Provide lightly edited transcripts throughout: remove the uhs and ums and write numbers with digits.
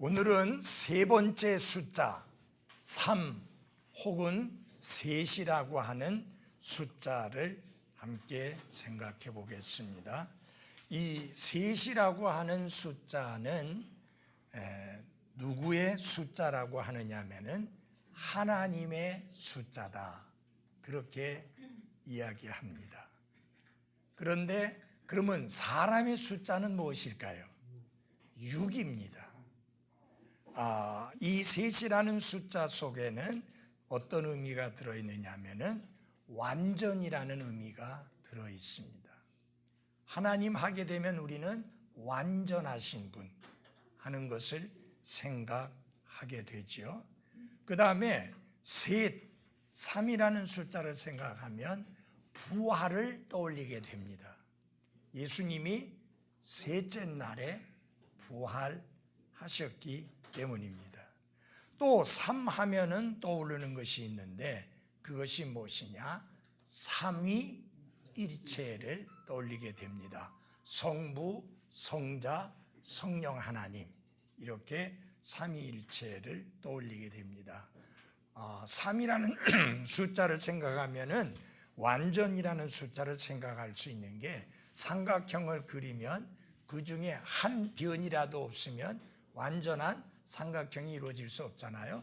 오늘은 세 번째 숫자 3 혹은 셋이라고 하는 숫자를 함께 생각해 보겠습니다. 이 셋이라고 하는 숫자는 누구의 숫자라고 하느냐면은 하나님의 숫자다, 그렇게 이야기합니다. 그런데 그러면 사람의 숫자는 무엇일까요? 6입니다. 이 셋이라는 숫자 속에는 어떤 의미가 들어있느냐 하면은 완전이라는 의미가 들어있습니다. 하나님 하게 되면 우리는 완전하신 분 하는 것을 생각하게 되죠. 그 다음에 셋, 3이라는 숫자를 생각하면 부활을 떠올리게 됩니다. 예수님이 셋째 날에 부활하셨기 때문입니다. 또 3 하면은 떠오르는 것이 있는데 그것이 무엇이냐? 삼위일체를 떠올리게 됩니다. 성부, 성자, 성령 하나님, 이렇게 삼위일체를 떠올리게 됩니다. 3이라는 숫자를 생각하면은 완전이라는 숫자를 생각할 수 있는 게, 삼각형을 그리면 그 중에 한 변이라도 없으면 완전한 삼각형이 이루어질 수 없잖아요.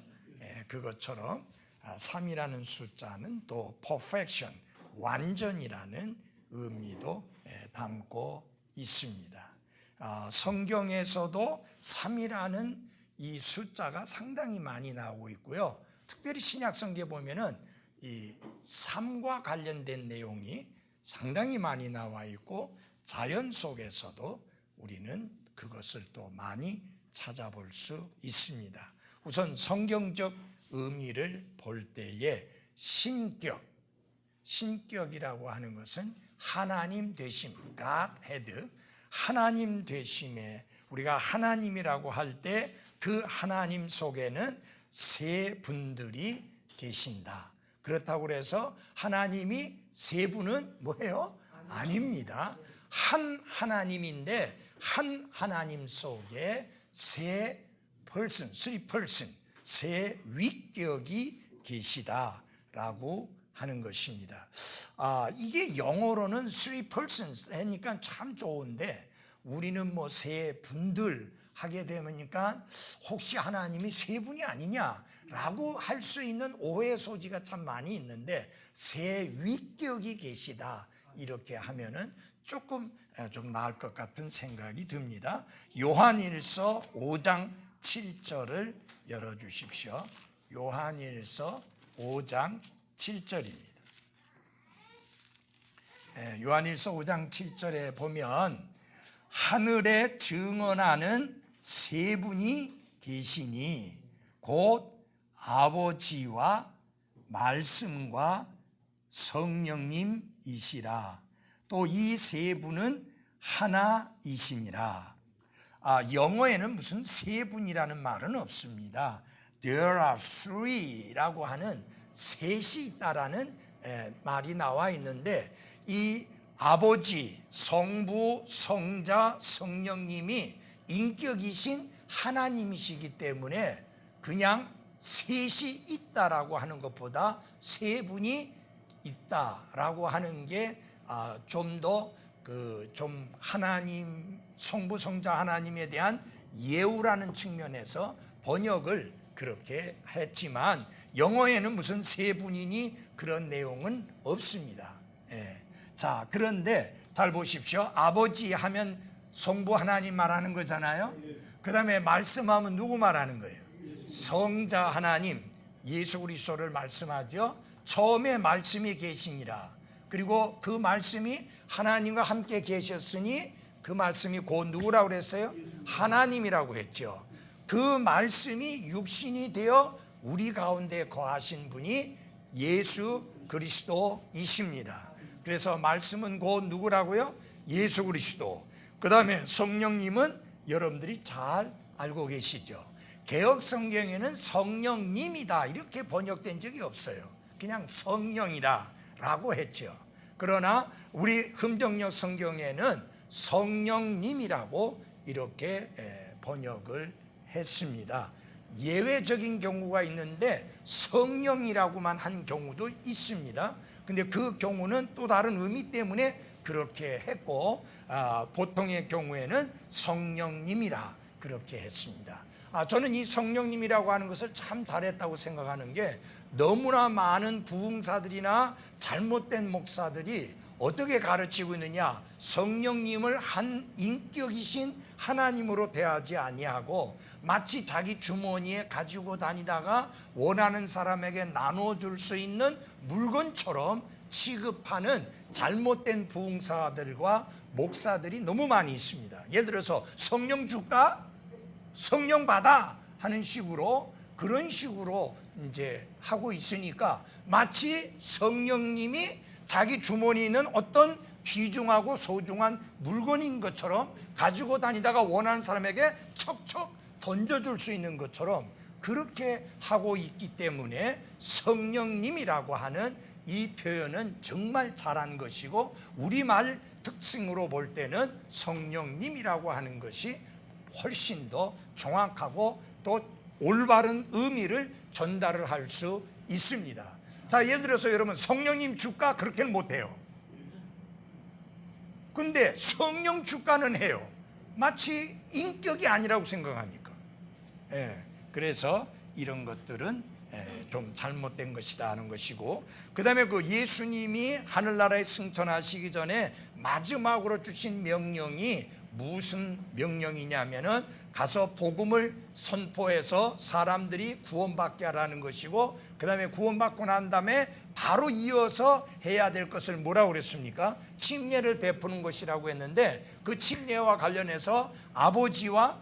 그것처럼 3이라는 숫자는 또 perfection, 완전이라는 의미도 담고 있습니다. 성경에서도 3이라는 이 숫자가 상당히 많이 나오고 있고요. 특별히 신약성경에 보면은 이 3과 관련된 내용이 상당히 많이 나와 있고, 자연 속에서도 우리는 그것을 또 많이 찾아볼 수 있습니다. 우선 성경적 의미를 볼 때에 신격이라고 하는 것은 하나님 되심, God had, 하나님 되심에, 우리가 하나님이라고 할 때 그 하나님 속에는 세 분들이 계신다. 그렇다고 해서 하나님이 세 분은 뭐예요? 아닙니다. 한 하나님인데 한 하나님 속에 세 person, three person, 세 위격이 계시다라고 하는 것입니다. 이게 영어로는 three persons 하니까 참 좋은데, 우리는 뭐 세 분들 하게 되니까 혹시 하나님이 세 분이 아니냐라고 할 수 있는 오해 소지가 참 많이 있는데, 세 위격이 계시다 이렇게 하면은 조금 좀 나을 것 같은 생각이 듭니다. 요한일서 5장 7절을 열어주십시오. 요한일서 5장 7절입니다. 요한일서 5장 7절에 보면 하늘에 증언하는 세 분이 계시니 곧 아버지와 말씀과 성령님이시라. 또 이 세 분은 하나이시니라. 영어에는 무슨 세 분이라는 말은 없습니다. There are three라고 하는 셋이 있다라는 말이 나와 있는데, 이 아버지, 성부, 성자, 성령님이 인격이신 하나님이시기 때문에 그냥 셋이 있다라고 하는 것보다 세 분이 있다라고 하는 게 좀 더 좀 하나님, 성부, 성자 하나님에 대한 예우라는 측면에서 번역을 그렇게 했지만, 영어에는 무슨 세 분이니 그런 내용은 없습니다. 자, 그런데 잘 보십시오. 아버지 하면 성부 하나님 말하는 거잖아요. 그 다음에 말씀하면 누구 말하는 거예요? 성자 하나님, 예수 그리스도를 말씀하죠. 처음에 말씀이 계시니라. 그리고 그 말씀이 하나님과 함께 계셨으니 그 말씀이 곧 누구라고 그랬어요? 하나님이라고 했죠. 그 말씀이 육신이 되어 우리 가운데 거하신 분이 예수 그리스도이십니다. 그래서 말씀은 곧 누구라고요? 예수 그리스도. 그 다음에 성령님은 여러분들이 잘 알고 계시죠. 개역 성경에는 성령님이다 이렇게 번역된 적이 없어요. 그냥 성령이라 라고 했죠. 그러나 우리 흠정역 성경에는 성령님이라고 이렇게 번역을 했습니다. 예외적인 경우가 있는데 성령이라고만 한 경우도 있습니다. 근데 그 경우는 또 다른 의미 때문에 그렇게 했고, 보통의 경우에는 성령님이라 그렇게 했습니다. 저는 이 성령님이라고 하는 것을 참 잘했다고 생각하는 게, 너무나 많은 부흥사들이나 잘못된 목사들이 어떻게 가르치고 있느냐, 성령님을 한 인격이신 하나님으로 대하지 아니하고 마치 자기 주머니에 가지고 다니다가 원하는 사람에게 나눠줄 수 있는 물건처럼 취급하는 잘못된 부흥사들과 목사들이 너무 많이 있습니다. 예를 들어서 성령 줄까? 성령 받아 하는 식으로, 그런 식으로 이제 하고 있으니까 마치 성령님이 자기 주머니에 있는 어떤 귀중하고 소중한 물건인 것처럼 가지고 다니다가 원하는 사람에게 척척 던져줄 수 있는 것처럼 그렇게 하고 있기 때문에 성령님이라고 하는 이 표현은 정말 잘한 것이고, 우리말 특징으로 볼 때는 성령님이라고 하는 것이 훨씬 더 정확하고 또 올바른 의미를 전달을 할 수 있습니다. 자, 예를 들어서 여러분, 성령님 주가 그렇게는 못해요. 근데 성령 주가는 해요. 마치 인격이 아니라고 생각하니까. 그래서 이런 것들은 좀 잘못된 것이다 하는 것이고, 그 다음에 그 예수님이 하늘나라에 승천하시기 전에 마지막으로 주신 명령이 무슨 명령이냐면은 가서 복음을 선포해서 사람들이 구원받게 하라는 것이고, 그 다음에 구원받고 난 다음에 바로 이어서 해야 될 것을 뭐라고 그랬습니까? 침례를 베푸는 것이라고 했는데, 그 침례와 관련해서 아버지와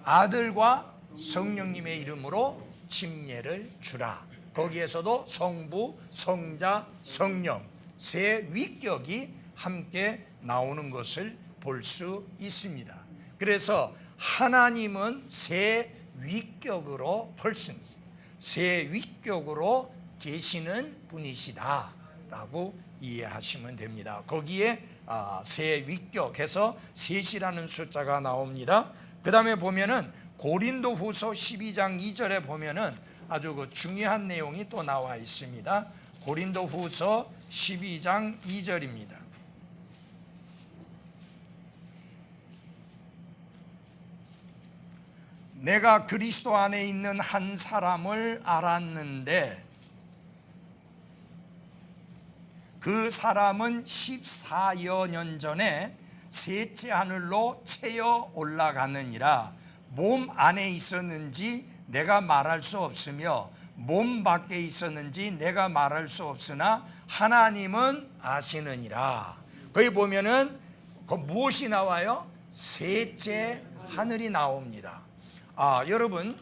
아들과 성령님의 이름으로 침례를 주라. 거기에서도 성부, 성자, 성령 세 위격이 함께 나오는 것을 볼 수 있습니다. 그래서 하나님은 세 위격으로 persons, 세 위격으로 계시는 분이시다라고 이해하시면 됩니다. 거기에 세 위격해서 셋이라는 숫자가 나옵니다. 그 다음에 보면은 고린도후서 12장 2절에 보면은 아주 그 중요한 내용이 또 나와 있습니다. 고린도후서 12장 2절입니다. 내가 그리스도 안에 있는 한 사람을 알았는데 그 사람은 14여 년 전에 셋째 하늘로 채어 올라가느니라. 몸 안에 있었는지 내가 말할 수 없으며 몸 밖에 있었는지 내가 말할 수 없으나 하나님은 아시느니라. 거기 보면은 무엇이 나와요? 셋째 하늘이 나옵니다. 여러분,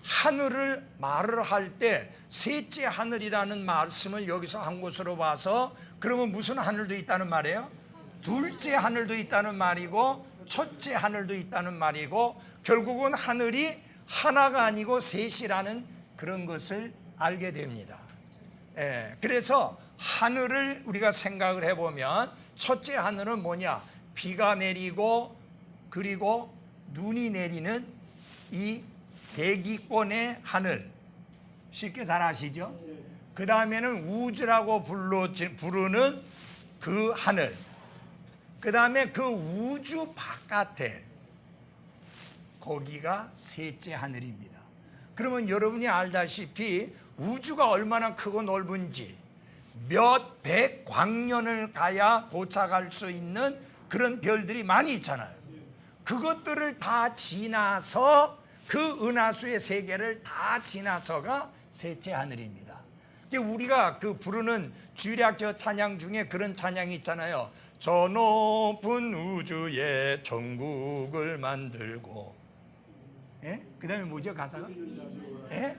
하늘을 말을 할 때 셋째 하늘이라는 말씀을 여기서 한 것으로 봐서, 그러면 무슨 하늘도 있다는 말이에요? 둘째 하늘도 있다는 말이고 첫째 하늘도 있다는 말이고, 결국은 하늘이 하나가 아니고 셋이라는 그런 것을 알게 됩니다. 그래서 하늘을 우리가 생각을 해보면 첫째 하늘은 뭐냐? 비가 내리고 그리고 눈이 내리는 이 대기권의 하늘, 쉽게 잘 아시죠? 그 다음에는 우주라고 부르는 그 하늘, 그 다음에 그 우주 바깥에 거기가 셋째 하늘입니다. 그러면 여러분이 알다시피 우주가 얼마나 크고 넓은지 몇 백 광년을 가야 도착할 수 있는 그런 별들이 많이 있잖아요. 그것들을 다 지나서, 그 은하수의 세계를 다 지나서가 셋째 하늘입니다. 우리가 그 부르는 주일학교 찬양 중에 그런 찬양이 있잖아요. 저 높은 우주에 천국을 만들고, 그 다음에 뭐죠 가사가?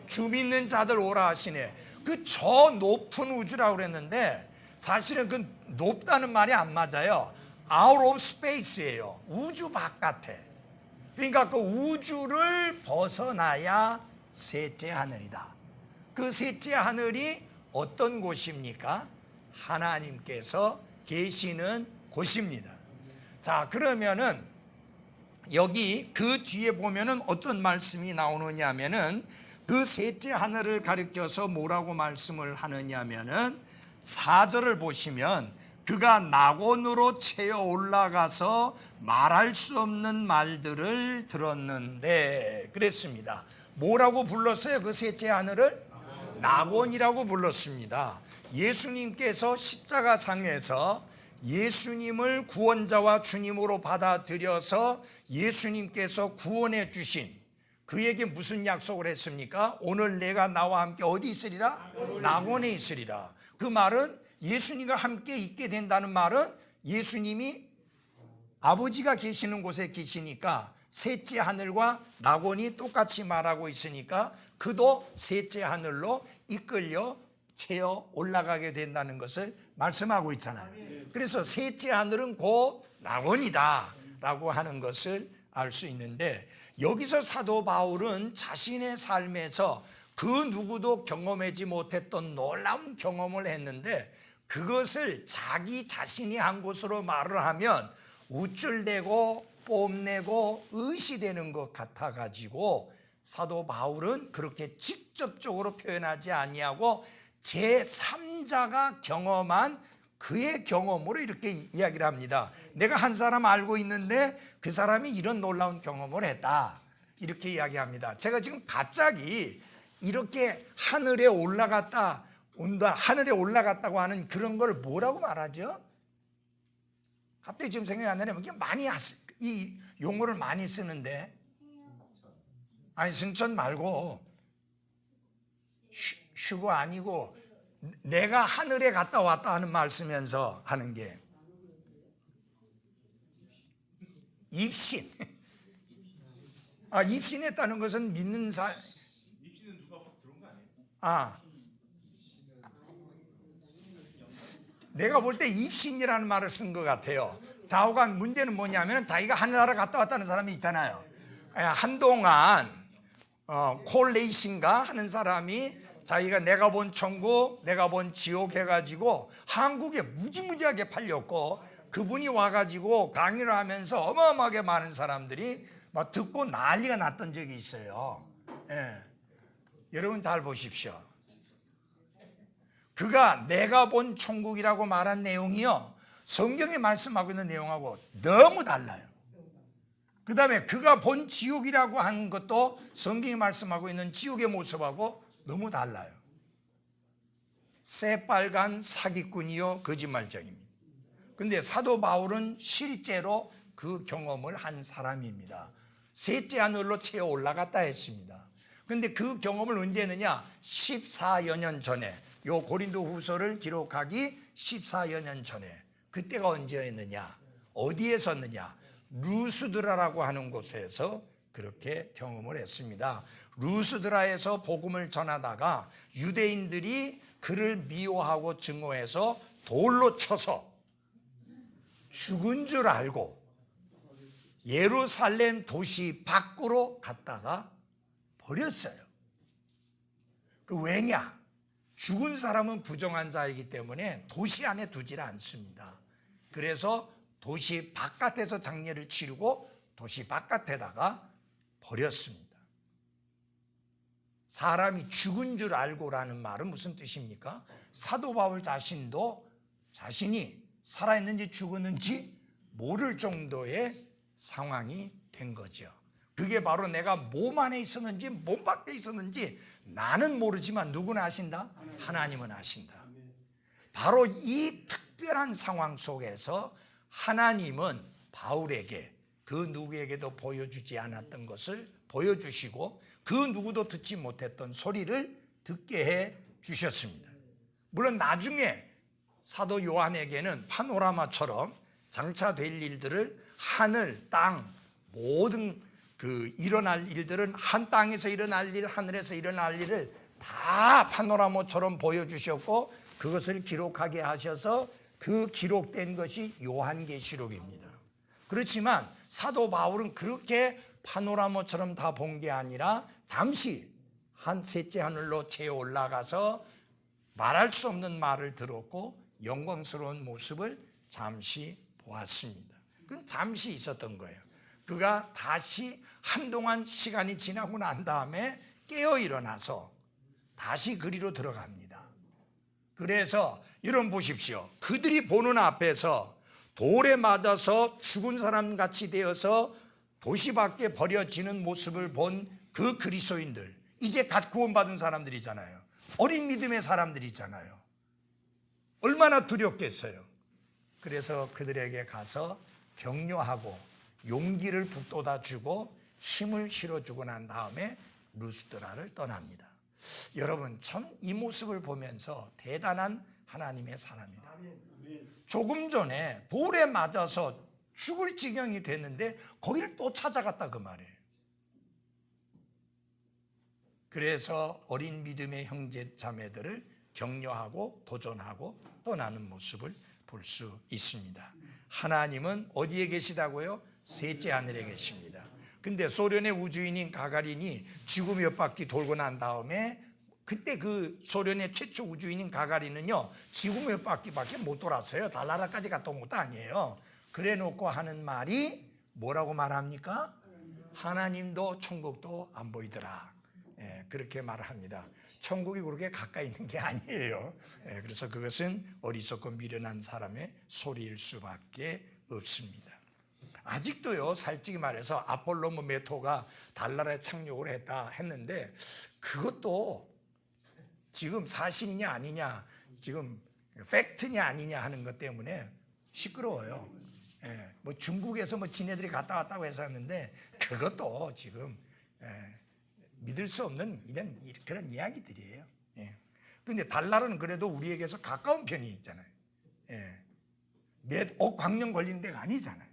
주 믿는 자들 오라 하시네. 그 저 높은 우주라고 그랬는데 사실은 그 높다는 말이 안 맞아요. Out of space예요. 우주 바깥에. 그러니까 그 우주를 벗어나야 셋째 하늘이다. 그 셋째 하늘이 어떤 곳입니까? 하나님께서 계시는 곳입니다. 자, 그러면은 여기 그 뒤에 보면은 어떤 말씀이 나오느냐 하면은 그 셋째 하늘을 가리켜서 뭐라고 말씀을 하느냐 하면은 4절을 보시면 그가 낙원으로 채어 올라가서 말할 수 없는 말들을 들었는데 그랬습니다. 뭐라고 불렀어요? 그 셋째 하늘을? 낙원이라고 불렀습니다. 예수님께서 십자가상에서 예수님을 구원자와 주님으로 받아들여서 예수님께서 구원해 주신 그에게 무슨 약속을 했습니까? 오늘 내가 나와 함께 어디 있으리라? 낙원에 있으리라. 그 말은 예수님과 함께 있게 된다는 말은 예수님이 아버지가 계시는 곳에 계시니까 셋째 하늘과 낙원이 똑같이 말하고 있으니까 그도 셋째 하늘로 이끌려 채어 올라가게 된다는 것을 말씀하고 있잖아요. 그래서 셋째 하늘은 곧 낙원이다 라고 하는 것을 알 수 있는데 여기서 사도 바울은 자신의 삶에서 그 누구도 경험하지 못했던 놀라운 경험을 했는데 그것을 자기 자신이 한 것으로 말을 하면 우쭐대고 뽐내고 의시되는 것 같아 가지고 사도 바울은 그렇게 직접적으로 표현하지 아니하고 제3자가 경험한 그의 경험으로 이렇게 이야기를 합니다. 내가 한 사람 알고 있는데 그 사람이 이런 놀라운 경험을 했다 이렇게 이야기합니다. 제가 지금 갑자기 이렇게 하늘에 올라갔다 온다 하늘에 올라갔다고 하는 그런 걸 뭐라고 말하죠? 갑자기 지금 생각이 안 나네요. 많이 이 용어를 많이 쓰는데 아니 승천 말고 슈거 아니고 내가 하늘에 갔다 왔다 하는 말 쓰면서 하는 게 입신. 입신했다는 것은 믿는 입신은 누가 들은 거 아니에요? 내가 볼 때 입신이라는 말을 쓴 것 같아요. 좌우간 문제는 뭐냐면 자기가 하늘나라 갔다 왔다는 사람이 있잖아요. 한동안 콜레이신가 하는 사람이 자기가 내가 본 천국 내가 본 지옥 해가지고 한국에 무지무지하게 팔렸고 그분이 와가지고 강의를 하면서 어마어마하게 많은 사람들이 막 듣고 난리가 났던 적이 있어요. 여러분 잘 보십시오. 그가 내가 본 천국이라고 말한 내용이요 성경이 말씀하고 있는 내용하고 너무 달라요. 그 다음에 그가 본 지옥이라고 한 것도 성경이 말씀하고 있는 지옥의 모습하고 너무 달라요. 새빨간 사기꾼이요 거짓말쟁입니다. 그런데 사도 바울은 실제로 그 경험을 한 사람입니다. 셋째 하늘로 채어 올라갔다 했습니다. 그런데 그 경험을 언제 했느냐? 14여 년 전에 요 고린도 후서를 기록하기 14여 년 전에 그때가 언제였느냐? 어디에 섰느냐? 루스드라라고 하는 곳에서 그렇게 경험을 했습니다. 루스드라에서 복음을 전하다가 유대인들이 그를 미워하고 증오해서 돌로 쳐서 죽은 줄 알고 예루살렘 도시 밖으로 갔다가 버렸어요. 그 왜냐? 죽은 사람은 부정한 자이기 때문에 도시 안에 두질 않습니다. 그래서 도시 바깥에서 장례를 치르고 도시 바깥에다가 버렸습니다. 사람이 죽은 줄 알고라는 말은 무슨 뜻입니까? 사도 바울 자신도 자신이 살아있는지 죽었는지 모를 정도의 상황이 된 거죠. 그게 바로 내가 몸 안에 있었는지 몸 밖에 있었는지 나는 모르지만 누구는 아신다? 하나님은 아신다. 바로 이 특별한 상황 속에서 하나님은 바울에게 그 누구에게도 보여주지 않았던 것을 보여주시고 그 누구도 듣지 못했던 소리를 듣게 해 주셨습니다. 물론 나중에 사도 요한에게는 파노라마처럼 장차 될 일들을 하늘, 땅 모든 그 일어날 일들은 한 땅에서 일어날 일, 하늘에서 일어날 일을 다 파노라마처럼 보여주셨고 그것을 기록하게 하셔서 그 기록된 것이 요한계시록입니다. 그렇지만 사도 바울은 그렇게 파노라마처럼 다 본 게 아니라 잠시 한 셋째 하늘로 채어 올라가서 말할 수 없는 말을 들었고 영광스러운 모습을 잠시 보았습니다. 그건 잠시 있었던 거예요. 그가 다시 한동안 시간이 지나고 난 다음에 깨어 일어나서 다시 그리로 들어갑니다. 그래서 여러분 보십시오. 그들이 보는 앞에서 돌에 맞아서 죽은 사람 같이 되어서 도시 밖에 버려지는 모습을 본 그 그리스도인들, 이제 갓 구원받은 사람들이잖아요. 어린 믿음의 사람들이잖아요. 얼마나 두렵겠어요. 그래서 그들에게 가서 격려하고 용기를 북돋아 주고 힘을 실어주고 난 다음에 루스드라를 떠납니다. 여러분, 참 이 모습을 보면서 대단한 하나님의 사람이다. 조금 전에 돌에 맞아서 죽을 지경이 됐는데 거기를 또 찾아갔다 그 말이에요. 그래서 어린 믿음의 형제 자매들을 격려하고 도전하고 떠나는 모습을 볼 수 있습니다. 하나님은 어디에 계시다고요? 셋째 하늘에 계십니다. 근데 소련의 우주인인 가가린이 지구 몇 바퀴 돌고 난 다음에 그때 그 소련의 최초 우주인인 가가린은요 지구 몇 바퀴밖에 못 돌았어요. 달나라까지 갔다 온 것도 아니에요. 그래 놓고 하는 말이 뭐라고 말합니까? 하나님도 천국도 안 보이더라. 그렇게 말을 합니다. 천국이 그렇게 가까이 있는 게 아니에요. 그래서 그것은 어리석고 미련한 사람의 소리일 수밖에 없습니다. 아직도요, 솔직히 말해서 아폴로 메토가 달나라에 착륙을 했는데 그것도 지금 사실이냐 아니냐, 지금 팩트냐 아니냐 하는 것 때문에 시끄러워요. 뭐 중국에서 뭐 지네들이 갔다 왔다고 해서 했는데 그것도 지금 믿을 수 없는 이런 그런 이야기들이에요. 그런데 달나라는 그래도 우리에게서 가까운 편이 있잖아요. 몇 억 광년 걸리는 데가 아니잖아요.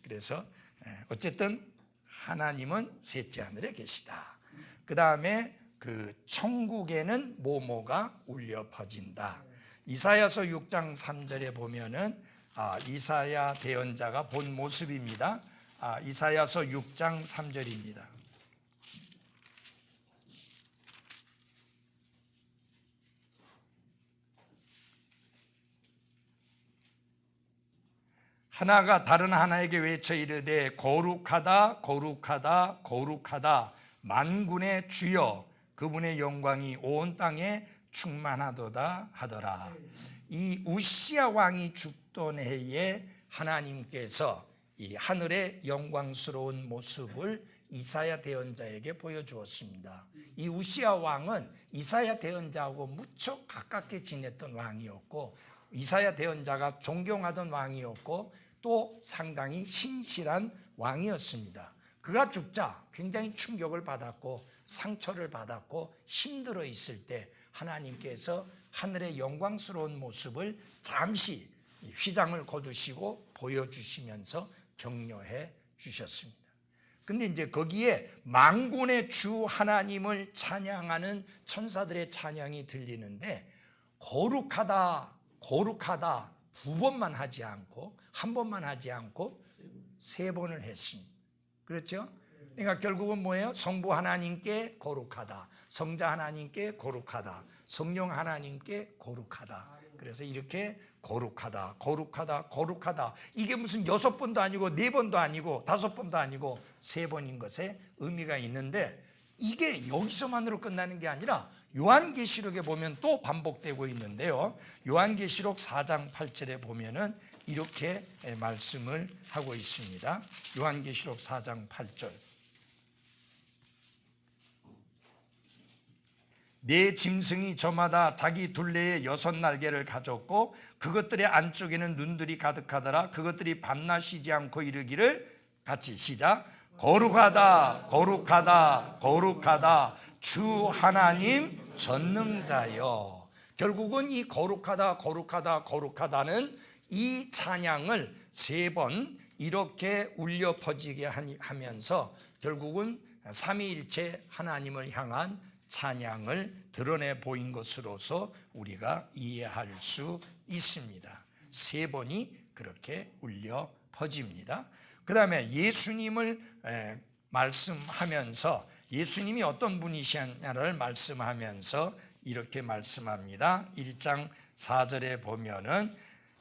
그래서 어쨌든 하나님은 셋째 하늘에 계시다. 그 다음에 그 천국에는 뭐뭐가 울려 퍼진다. 이사야서 6장 3절에 보면은 이사야 대언자가 본 모습입니다. 이사야서 6장 3절입니다. 하나가 다른 하나에게 외쳐 이르되 거룩하다 거룩하다 거룩하다 만군의 주여 그분의 영광이 온 땅에 충만하도다 하더라. 이 우시야 왕이 죽던 해에 하나님께서 이 하늘의 영광스러운 모습을 이사야 대언자에게 보여주었습니다. 이 우시야 왕은 이사야 대언자하고 무척 가깝게 지냈던 왕이었고 이사야 대언자가 존경하던 왕이었고 또 상당히 신실한 왕이었습니다. 그가 죽자 굉장히 충격을 받았고 상처를 받았고 힘들어 있을 때 하나님께서 하늘의 영광스러운 모습을 잠시 휘장을 거두시고 보여주시면서 격려해 주셨습니다. 근데 이제 거기에 만군의 주 하나님을 찬양하는 천사들의 찬양이 들리는데 거룩하다 거룩하다 두 번만 하지 않고 한 번만 하지 않고 세 번을 했습니다. 그렇죠? 그러니까 결국은 뭐예요? 성부 하나님께 거룩하다, 성자 하나님께 거룩하다, 성령 하나님께 거룩하다. 그래서 이렇게 거룩하다 거룩하다 거룩하다, 이게 무슨 6번도 아니고 4번도 아니고 5번도 아니고 3번인 것에 의미가 있는데 이게 여기서만으로 끝나는 게 아니라 요한계시록에 보면 또 반복되고 있는데요. 요한계시록 4장 8절에 보면은 이렇게 말씀을 하고 있습니다. 요한계시록 4장 8절. 네 짐승이 저마다 자기 둘레에 6날개를 가졌고 그것들의 안쪽에는 눈들이 가득하더라. 그것들이 밤낮 쉬지 않고 이르기를 같이 시작. 거룩하다 거룩하다 거룩하다 주 하나님 전능자여. 결국은 이 거룩하다 거룩하다 거룩하다는 이 찬양을 3번 이렇게 울려 퍼지게 하면서 결국은 삼위일체 하나님을 향한 찬양을 드러내 보인 것으로서 우리가 이해할 수 있습니다. 3번이 그렇게 울려 퍼집니다. 그 다음에 예수님을 말씀하면서 예수님이 어떤 분이시냐를 말씀하면서 이렇게 말씀합니다. 1장 4절에 보면은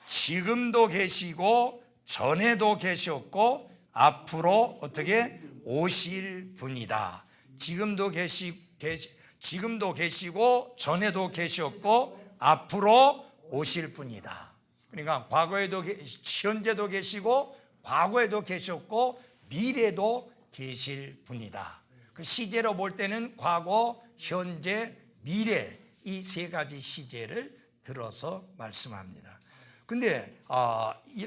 지금도 계시고 전에도 계셨고 앞으로 어떻게 오실 분이다. 지금도 계시고 전에도 계셨고 앞으로 오실 분이다. 그러니까 과거에도 현재도 계시고 과거에도 계셨고 미래도 계실 분이다. 그 시제로 볼 때는 과거, 현재, 미래 이 세 가지 시제를 들어서 말씀합니다. 근데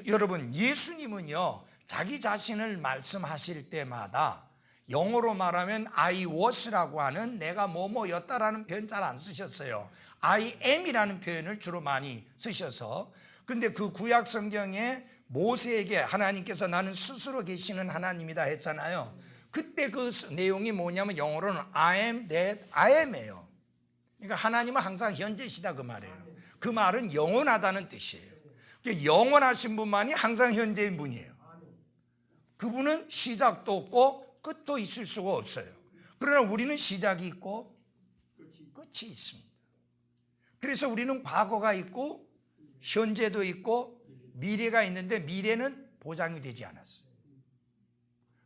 여러분 예수님은요 자기 자신을 말씀하실 때마다 영어로 말하면 I was라고 하는 내가 뭐뭐였다라는 표현 잘 안 쓰셨어요. I am이라는 표현을 주로 많이 쓰셔서 근데 그 구약 성경에 모세에게 하나님께서 나는 스스로 계시는 하나님이다 했잖아요. 그때 그 내용이 뭐냐면 영어로는 I am that I am이에요. 그러니까 하나님은 항상 현재시다 그 말이에요. 그 말은 영원하다는 뜻이에요. 영원하신 분만이 항상 현재인 분이에요. 그분은 시작도 없고 끝도 있을 수가 없어요. 그러나 우리는 시작이 있고 끝이 있습니다. 그래서 우리는 과거가 있고 현재도 있고 미래가 있는데 미래는 보장이 되지 않았어요.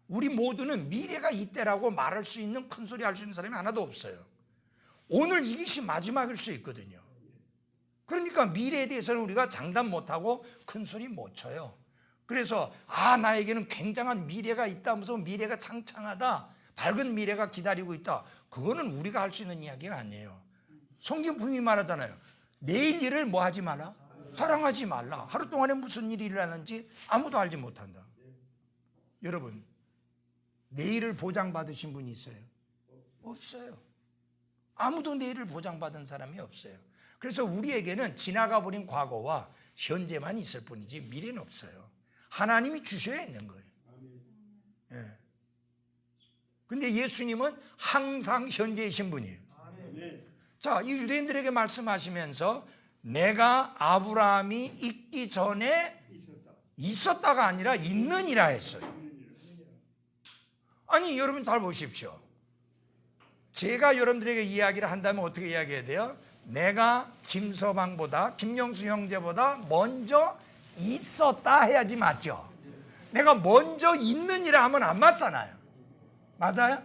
우리 모두는 미래가 이때라고 말할 수 있는 큰 소리 할 수 있는 사람이 하나도 없어요. 오늘 이것이 마지막일 수 있거든요. 그러니까 미래에 대해서는 우리가 장담 못하고 큰 소리 못 쳐요. 그래서 나에게는 굉장한 미래가 있다 하면서 미래가 창창하다 밝은 미래가 기다리고 있다. 그거는 우리가 할 수 있는 이야기가 아니에요. 성경 분명히 말하잖아요. 내일 일을 뭐 하지 마라? 사랑하지 말라. 하루 동안에 무슨 일이 일어나는지 아무도 알지 못한다. 여러분 내일을 보장받으신 분이 있어요? 없어요. 아무도 내일을 보장받은 사람이 없어요. 그래서 우리에게는 지나가 버린 과거와 현재만 있을 뿐이지 미래는 없어요. 하나님이 주셔야 있는 거예요. 예. 근데 예수님은 항상 현재이신 분이에요. 자, 이 유대인들에게 말씀하시면서 내가 아브라함이 있기 전에 있었다가 아니라 있느니라 했어요. 아니 여러분 잘 보십시오. 제가 여러분들에게 이야기를 한다면 어떻게 이야기해야 돼요? 내가 김서방보다 김영수 형제보다 먼저 있었다 해야지 맞죠? 내가 먼저 있느니라 하면 안 맞잖아요. 맞아요?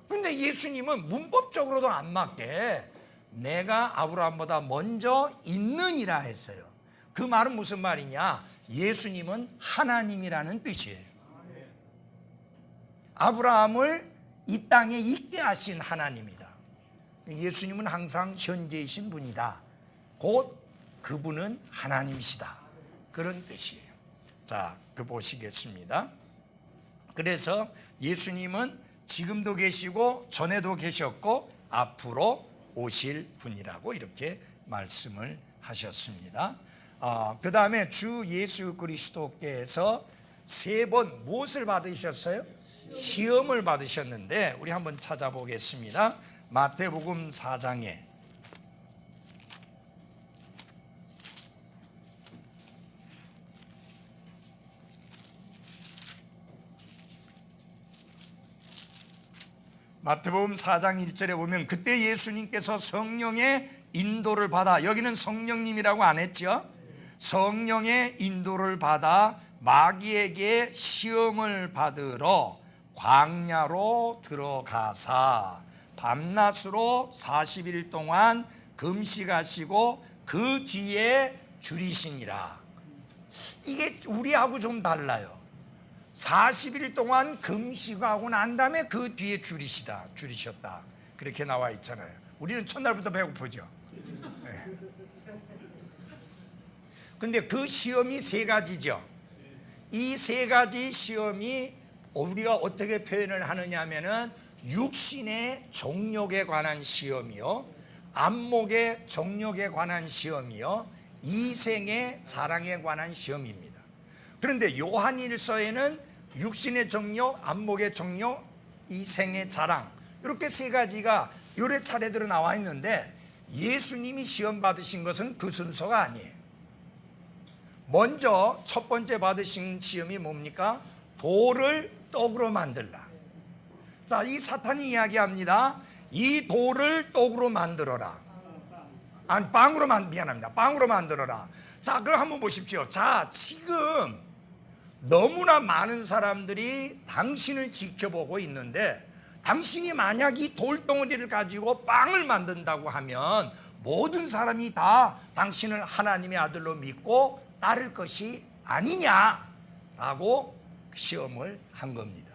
근데 예수님은 문법적으로도 안 맞게 내가 아브라함보다 먼저 있느니라 했어요. 그 말은 무슨 말이냐? 예수님은 하나님이라는 뜻이에요. 아브라함을 이 땅에 있게 하신 하나님이다. 예수님은 항상 현재이신 분이다. 곧 그분은 하나님이시다. 그런 뜻이에요. 자, 그 보시겠습니다. 그래서 예수님은 지금도 계시고 전에도 계셨고 앞으로 오실 분이라고 이렇게 말씀을 하셨습니다. 그 다음에 주 예수 그리스도께서 3번 무엇을 받으셨어요? 시험을 받으셨는데 우리 한번 찾아보겠습니다. 마태복음 4장에 마태복음 4장 1절에 보면 그때 예수님께서 성령의 인도를 받아, 여기는 성령님이라고 안 했죠? 성령의 인도를 받아 마귀에게 시험을 받으러 광야로 들어가사 밤낮으로 40일 동안 금식하시고 그 뒤에 줄이시니라. 이게 우리하고 좀 달라요. 40일 동안 금식하고 난 다음에 그 뒤에 줄이셨다. 그렇게 나와 있잖아요. 우리는 첫날부터 배고프죠. 네. 근데 그 시험이 3가지죠. 이 3가지 시험이 우리가 어떻게 표현을 하느냐 하면은 육신의 정욕에 관한 시험이요, 안목의 정욕에 관한 시험이요, 이생의 자랑에 관한 시험입니다. 그런데 요한일서에는 육신의 정욕, 안목의 정욕, 이생의 자랑 이렇게 3가지가 요래 차례대로 나와 있는데 예수님이 시험 받으신 것은 그 순서가 아니에요. 먼저 첫 번째 받으신 시험이 뭡니까? 돌을 떡으로 만들라. 자, 이 사탄이 이야기합니다. 이 돌을 떡으로 만들어라. 아니, 빵으로 만들어라. 자, 그럼 한번 보십시오. 자, 지금 너무나 많은 사람들이 당신을 지켜보고 있는데 당신이 만약 이 돌덩어리를 가지고 빵을 만든다고 하면 모든 사람이 다 당신을 하나님의 아들로 믿고 따를 것이 아니냐라고 시험을 한 겁니다.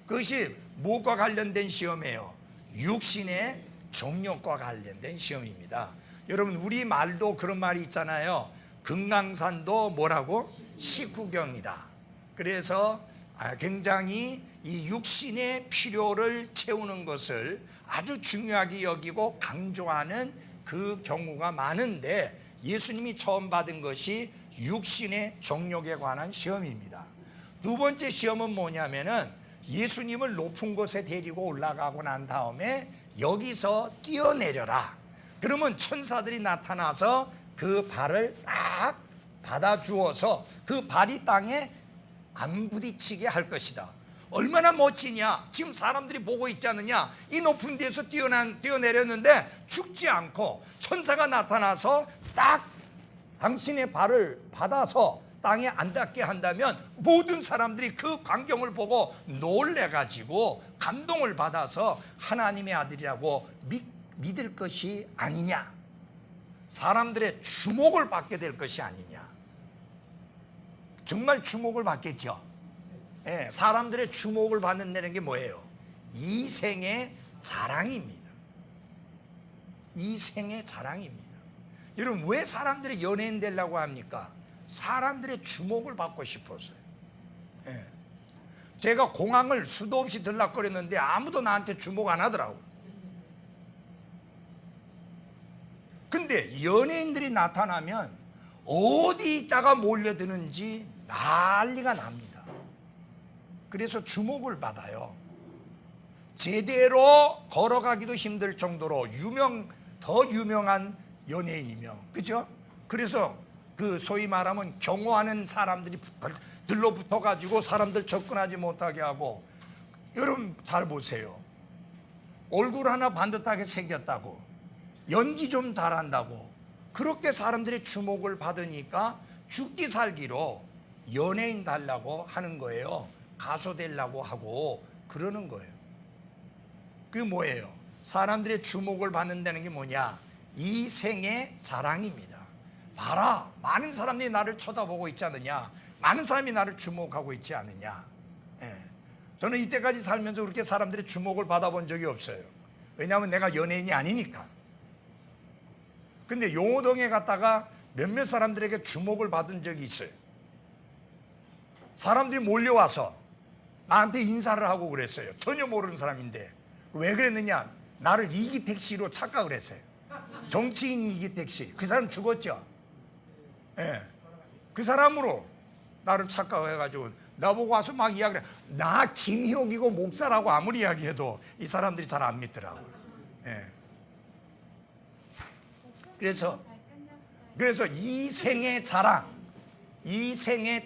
그것이 무엇과 관련된 시험이에요? 육신의 정욕과 관련된 시험입니다. 여러분, 우리 말도 그런 말이 있잖아요. 금강산도 뭐라고? 식후경이다. 그래서 굉장히 이 육신의 필요를 채우는 것을 아주 중요하게 여기고 강조하는 그 경우가 많은데, 예수님이 처음 받은 것이 육신의 정욕에 관한 시험입니다. 두 번째 시험은 뭐냐면은 예수님을 높은 곳에 데리고 올라가고 난 다음에 여기서 뛰어내려라. 그러면 천사들이 나타나서 그 발을 딱 받아주어서 그 발이 땅에 안 부딪히게 할 것이다. 얼마나 멋지냐. 지금 사람들이 보고 있지 않느냐. 이 높은 데서 뛰어내렸는데 죽지 않고 천사가 나타나서 딱 당신의 발을 받아서 땅에 안 닿게 한다면 모든 사람들이 그 광경을 보고 놀래가지고 감동을 받아서 하나님의 아들이라고 믿을 것이 아니냐. 사람들의 주목을 받게 될 것이 아니냐. 정말 주목을 받겠죠. 예, 사람들의 주목을 받는다는 게 뭐예요? 이생의 자랑입니다. 이생의 자랑입니다. 여러분, 왜 사람들이 연예인 되려고 합니까? 사람들의 주목을 받고 싶었어요. 예. 제가 공항을 수도 없이 들락거렸는데 아무도 나한테 주목 안 하더라고요. 근데 연예인들이 나타나면 어디 있다가 몰려드는지 난리가 납니다. 그래서 주목을 받아요. 제대로 걸어가기도 힘들 정도로 더 유명한 연예인이며, 그죠? 그래서 그 소위 말하면 경호하는 사람들이 들러붙어 가지고 사람들 접근하지 못하게 하고. 여러분 잘 보세요. 얼굴 하나 반듯하게 생겼다고, 연기 좀 잘한다고 그렇게 사람들의 주목을 받으니까 죽기 살기로 연예인 달라고 하는 거예요. 가수 되려고 하고 그러는 거예요. 그게 뭐예요? 사람들의 주목을 받는다는 게 뭐냐? 이 생의 자랑입니다. 봐라, 많은 사람들이 나를 쳐다보고 있지 않느냐. 많은 사람이 나를 주목하고 있지 않느냐. 예. 저는 이때까지 살면서 그렇게 사람들의 주목을 받아본 적이 없어요. 왜냐하면 내가 연예인이 아니니까. 근데 용호동에 갔다가 몇몇 사람들에게 주목을 받은 적이 있어요. 사람들이 몰려와서 나한테 인사를 하고 그랬어요. 전혀 모르는 사람인데. 왜 그랬느냐? 나를 이기택 씨로 착각을 했어요. 정치인이 이기택 씨. 그 사람 죽었죠. 예. 그 사람으로 나를 착각해가지고 나보고 와서 막 이야기를 해. 나 김희옥이고 목사라고 아무리 이야기해도 이 사람들이 잘 안 믿더라고요. 예. 그래서 이 생의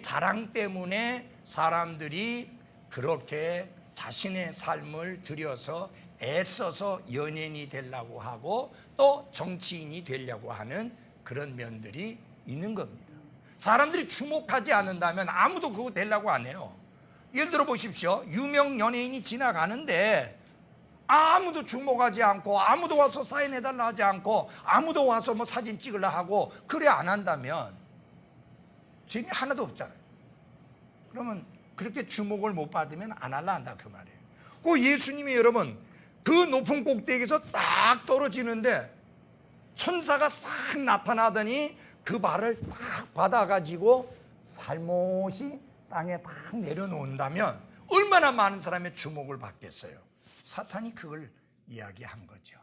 자랑 때문에 사람들이 그렇게 자신의 삶을 들여서 애써서 연예인이 되려고 하고 또 정치인이 되려고 하는 그런 면들이 있는 겁니다. 사람들이 주목하지 않는다면 아무도 그거 되려고 안 해요. 예를 들어 보십시오. 유명 연예인이 지나가는데 아무도 주목하지 않고 아무도 와서 사인해달라 하지 않고 아무도 와서 뭐 사진 찍으려 하고 그래 안 한다면 재미 하나도 없잖아요. 그러면 그렇게 주목을 못 받으면 안 할라 한다 그 말이에요. 그 예수님이 여러분 그 높은 꼭대기에서 딱 떨어지는데 천사가 싹 나타나더니 그 발을 딱 받아가지고 살못이 땅에 딱 내려놓는다면 얼마나 많은 사람의 주목을 받겠어요. 사탄이 그걸 이야기한 거죠.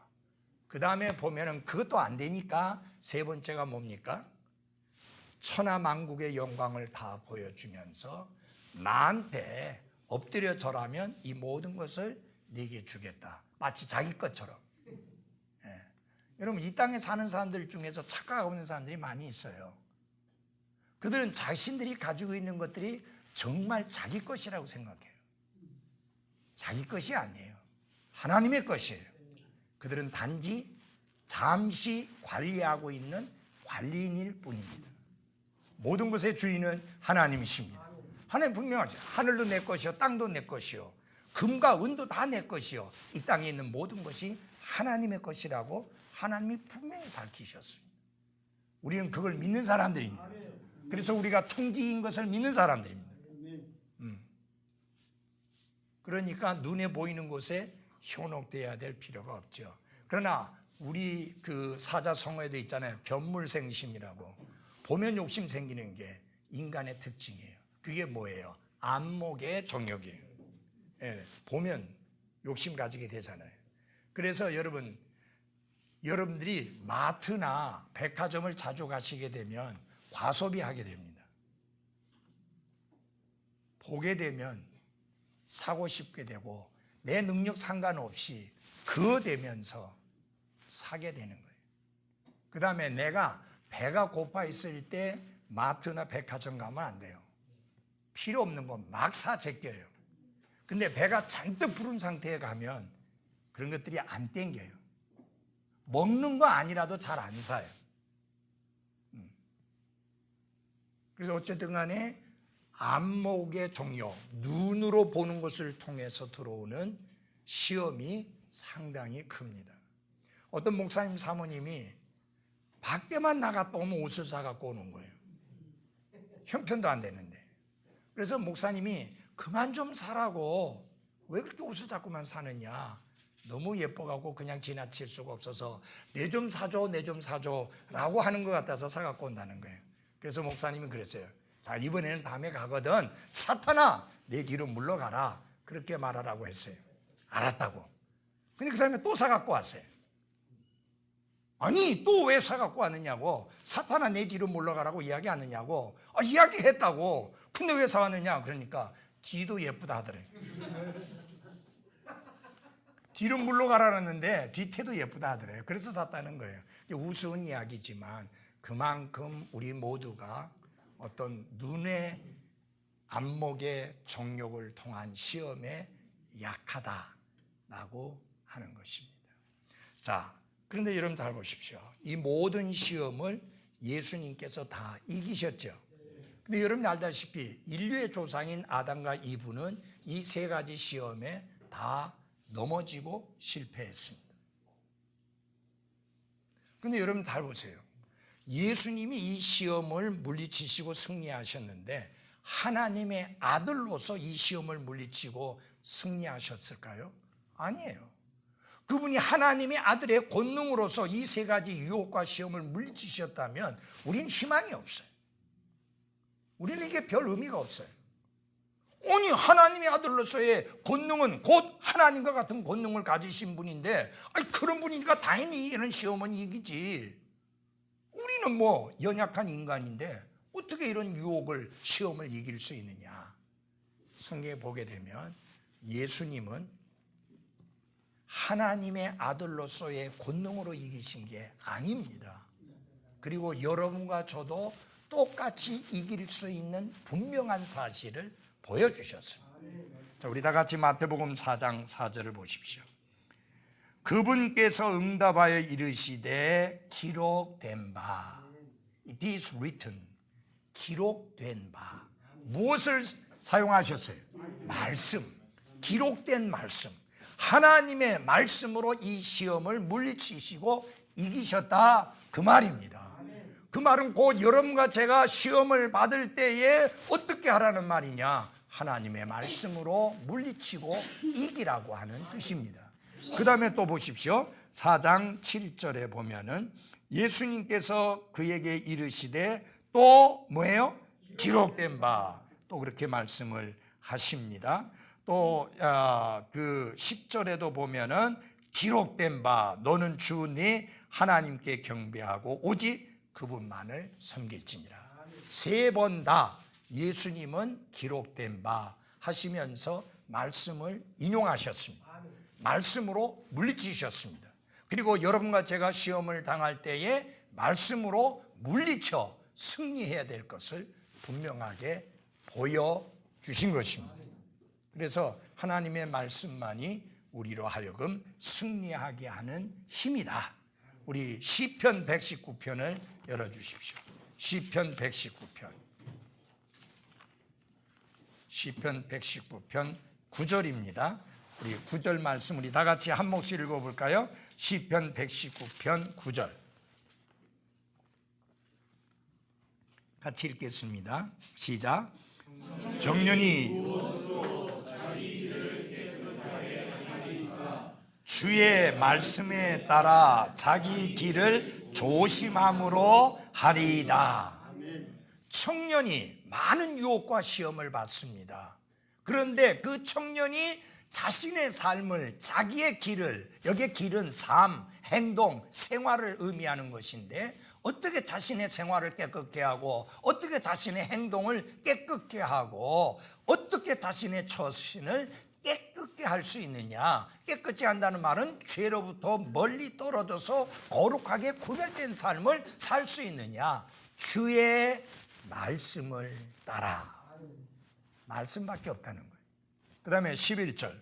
그 다음에 보면은 그것도 안 되니까 세 번째가 뭡니까? 천하만국의 영광을 다 보여주면서 나한테 엎드려 절하면 이 모든 것을 네게 주겠다. 마치 자기 것처럼. 예. 여러분 이 땅에 사는 사람들 중에서 착각하고 있는 사람들이 많이 있어요. 그들은 자신들이 가지고 있는 것들이 정말 자기 것이라고 생각해요. 자기 것이 아니에요. 하나님의 것이에요. 그들은 단지 잠시 관리하고 있는 관리인일 뿐입니다. 모든 것의 주인은 하나님이십니다. 하나님 분명하죠. 하늘도 내 것이요 땅도 내 것이요 금과 은도 다 내 것이요 이 땅에 있는 모든 것이 하나님의 것이라고 하나님이 분명히 밝히셨습니다. 우리는 그걸 믿는 사람들입니다. 그래서 우리가 총지인 것을 믿는 사람들입니다. 그러니까 눈에 보이는 곳에 현혹되어야 될 필요가 없죠. 그러나 우리 그 사자성어에도 있잖아요. 견물생심이라고. 보면 욕심 생기는 게 인간의 특징이에요. 그게 뭐예요? 안목의 정욕이에요. 예, 보면 욕심 가지게 되잖아요. 그래서 여러분들이 마트나 백화점을 자주 가시게 되면 과소비하게 됩니다. 보게 되면 사고 싶게 되고 내 능력 상관없이 그거 되면서 사게 되는 거예요. 그 다음에 내가 배가 고파 있을 때 마트나 백화점 가면 안 돼요. 필요 없는 거 막 사 제껴요. 근데 배가 잔뜩 부른 상태에 가면 그런 것들이 안 땡겨요. 먹는 거 아니라도 잘 안 사요. 그래서 어쨌든 간에 안목의 종료, 눈으로 보는 것을 통해서 들어오는 시험이 상당히 큽니다. 어떤 목사님 사모님이 밖에만 나갔다 오면 옷을 사갖고 오는 거예요. 형편도 안 되는데. 그래서 목사님이 그만 좀 사라고, 왜 그렇게 옷을 자꾸만 사느냐, 너무 예뻐갖고 그냥 지나칠 수가 없어서 내 좀 사줘 내 좀 사줘 라고 하는 것 같아서 사갖고 온다는 거예요. 그래서 목사님이 그랬어요. 자, 이번에는 다음에 가거든 사탄아 내 뒤로 물러가라 그렇게 말하라고 했어요. 알았다고. 근데 그 다음에 또 사갖고 왔어요. 아니 또 왜 사갖고 왔느냐고. 사탄아 내 뒤로 물러가라고 이야기 안 했냐고. 이야기했다고. 근데 왜 사왔느냐. 그러니까 뒤도 예쁘다 하더래요. 뒤로 물러가라는데 뒤태도 예쁘다 하더래요. 그래서 샀다는 거예요. 우스운 이야기지만 그만큼 우리 모두가 어떤 눈의 안목의 정욕을 통한 시험에 약하다라고 하는 것입니다. 자, 그런데 여러분 잘 보십시오. 이 모든 시험을 예수님께서 다 이기셨죠. 근데 여러분이 알다시피 인류의 조상인 아담과 이브는 이 세 가지 시험에 다 넘어지고 실패했습니다. 그런데 여러분 잘 보세요. 예수님이 이 시험을 물리치시고 승리하셨는데 하나님의 아들로서 이 시험을 물리치고 승리하셨을까요? 아니에요. 그분이 하나님의 아들의 권능으로서 이 세 가지 유혹과 시험을 물리치셨다면 우리는 희망이 없어요. 우리는 이게 별 의미가 없어요. 아니 하나님의 아들로서의 권능은 곧 하나님과 같은 권능을 가지신 분인데 그런 분이니까 당연히 이런 시험은 이기지. 우리는 뭐 연약한 인간인데 어떻게 이런 유혹을 시험을 이길 수 있느냐. 성경에 보게 되면 예수님은 하나님의 아들로서의 권능으로 이기신 게 아닙니다. 그리고 여러분과 저도 똑같이 이길 수 있는 분명한 사실을 보여주셨습니다. 자, 우리 다 같이 마태복음 4장 4절을 보십시오. 그분께서 응답하여 이르시되 기록된 바, it is written, 기록된 바. 무엇을 사용하셨어요? 말씀, 기록된 말씀. 하나님의 말씀으로 이 시험을 물리치시고 이기셨다 그 말입니다. 그 말은 곧 여러분과 제가 시험을 받을 때에 어떻게 하라는 말이냐. 하나님의 말씀으로 물리치고 이기라고 하는 뜻입니다. 그 다음에 또 보십시오. 4장 7절에 보면은 예수님께서 그에게 이르시되 또 뭐예요? 기록된 바. 또 그렇게 말씀을 하십니다. 또 그 10절에도 보면은 기록된 바 너는 주 네 하나님께 경배하고 오직 그분만을 섬길지니라. 세 번 다 예수님은 기록된 바 하시면서 말씀을 인용하셨습니다. 말씀으로 물리치셨습니다. 그리고 여러분과 제가 시험을 당할 때에 말씀으로 물리쳐 승리해야 될 것을 분명하게 보여주신 것입니다. 그래서 하나님의 말씀만이 우리로 하여금 승리하게 하는 힘이다. 우리 시편 119편을 열어주십시오. 시편 119편. 시편 119편 9절입니다. 우리 9절 말씀 우리 다 같이 한 목소리 읽어볼까요? 시편 119편 9절 같이 읽겠습니다. 시작. 정년이 주의 말씀에 따라 자기 길을 조심함으로 하리이다. 청년이 많은 유혹과 시험을 받습니다. 그런데 그 청년이 자신의 삶을, 자기의 길을, 여기에 길은 삶, 행동, 생활을 의미하는 것인데 어떻게 자신의 생활을 깨끗게 하고 어떻게 자신의 행동을 깨끗게 하고 어떻게 자신의 처신을 깨끗게 할 수 있느냐. 깨끗이 한다는 말은 죄로부터 멀리 떨어져서 거룩하게 구별된 삶을 살 수 있느냐. 주의 말씀을 따라. 말씀밖에 없다는 거예요. 그 다음에 11절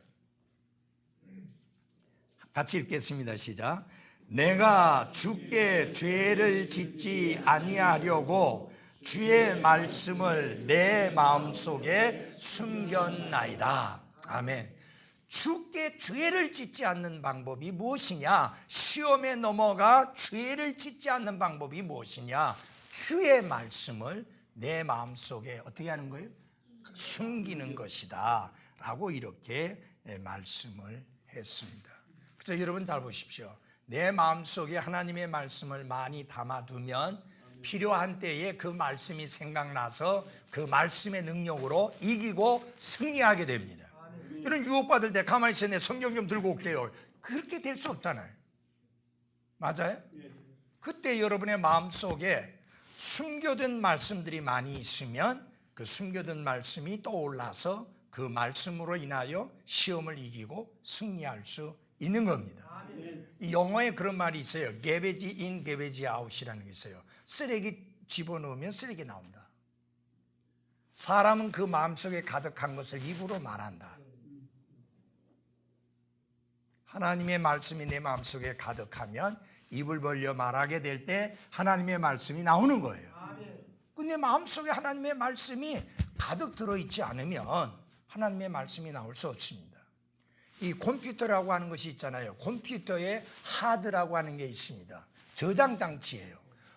같이 읽겠습니다. 시작. 내가 주께 죄를 짓지 아니하려고 주의 말씀을 내 마음속에 숨겼나이다. 아멘. 주께 죄를 짓지 않는 방법이 무엇이냐? 시험에 넘어가 죄를 짓지 않는 방법이 무엇이냐? 주의 말씀을 내 마음속에 어떻게 하는 거예요? 숨기는 것이다 라고 이렇게 말씀을 했습니다. 그래서 여러분 잘 보십시오. 내 마음속에 하나님의 말씀을 많이 담아두면 필요한 때에 그 말씀이 생각나서 그 말씀의 능력으로 이기고 승리하게 됩니다. 이런 유혹받을 때 가만히 있어 내 성경 좀 들고 올게요. 그렇게 될 수 없잖아요. 맞아요? 그때 여러분의 마음속에 숨겨둔 말씀들이 많이 있으면 그 숨겨둔 말씀이 떠올라서 그 말씀으로 인하여 시험을 이기고 승리할 수 있는 겁니다. 이 영어에 그런 말이 있어요. 개베지 인 개베지 아웃이라는 게 있어요. 쓰레기 집어넣으면 쓰레기 나온다. 사람은 그 마음속에 가득한 것을 입으로 말한다. 하나님의 말씀이 내 마음속에 가득하면 입을 벌려 말하게 될 때 하나님의 말씀이 나오는 거예요. 근데 마음속에 하나님의 말씀이 가득 들어있지 않으면 하나님의 말씀이 나올 수 없습니다. 이 컴퓨터라고 하는 것이 있잖아요. 컴퓨터에 하드라고 하는 게 있습니다. 저장 장치예요.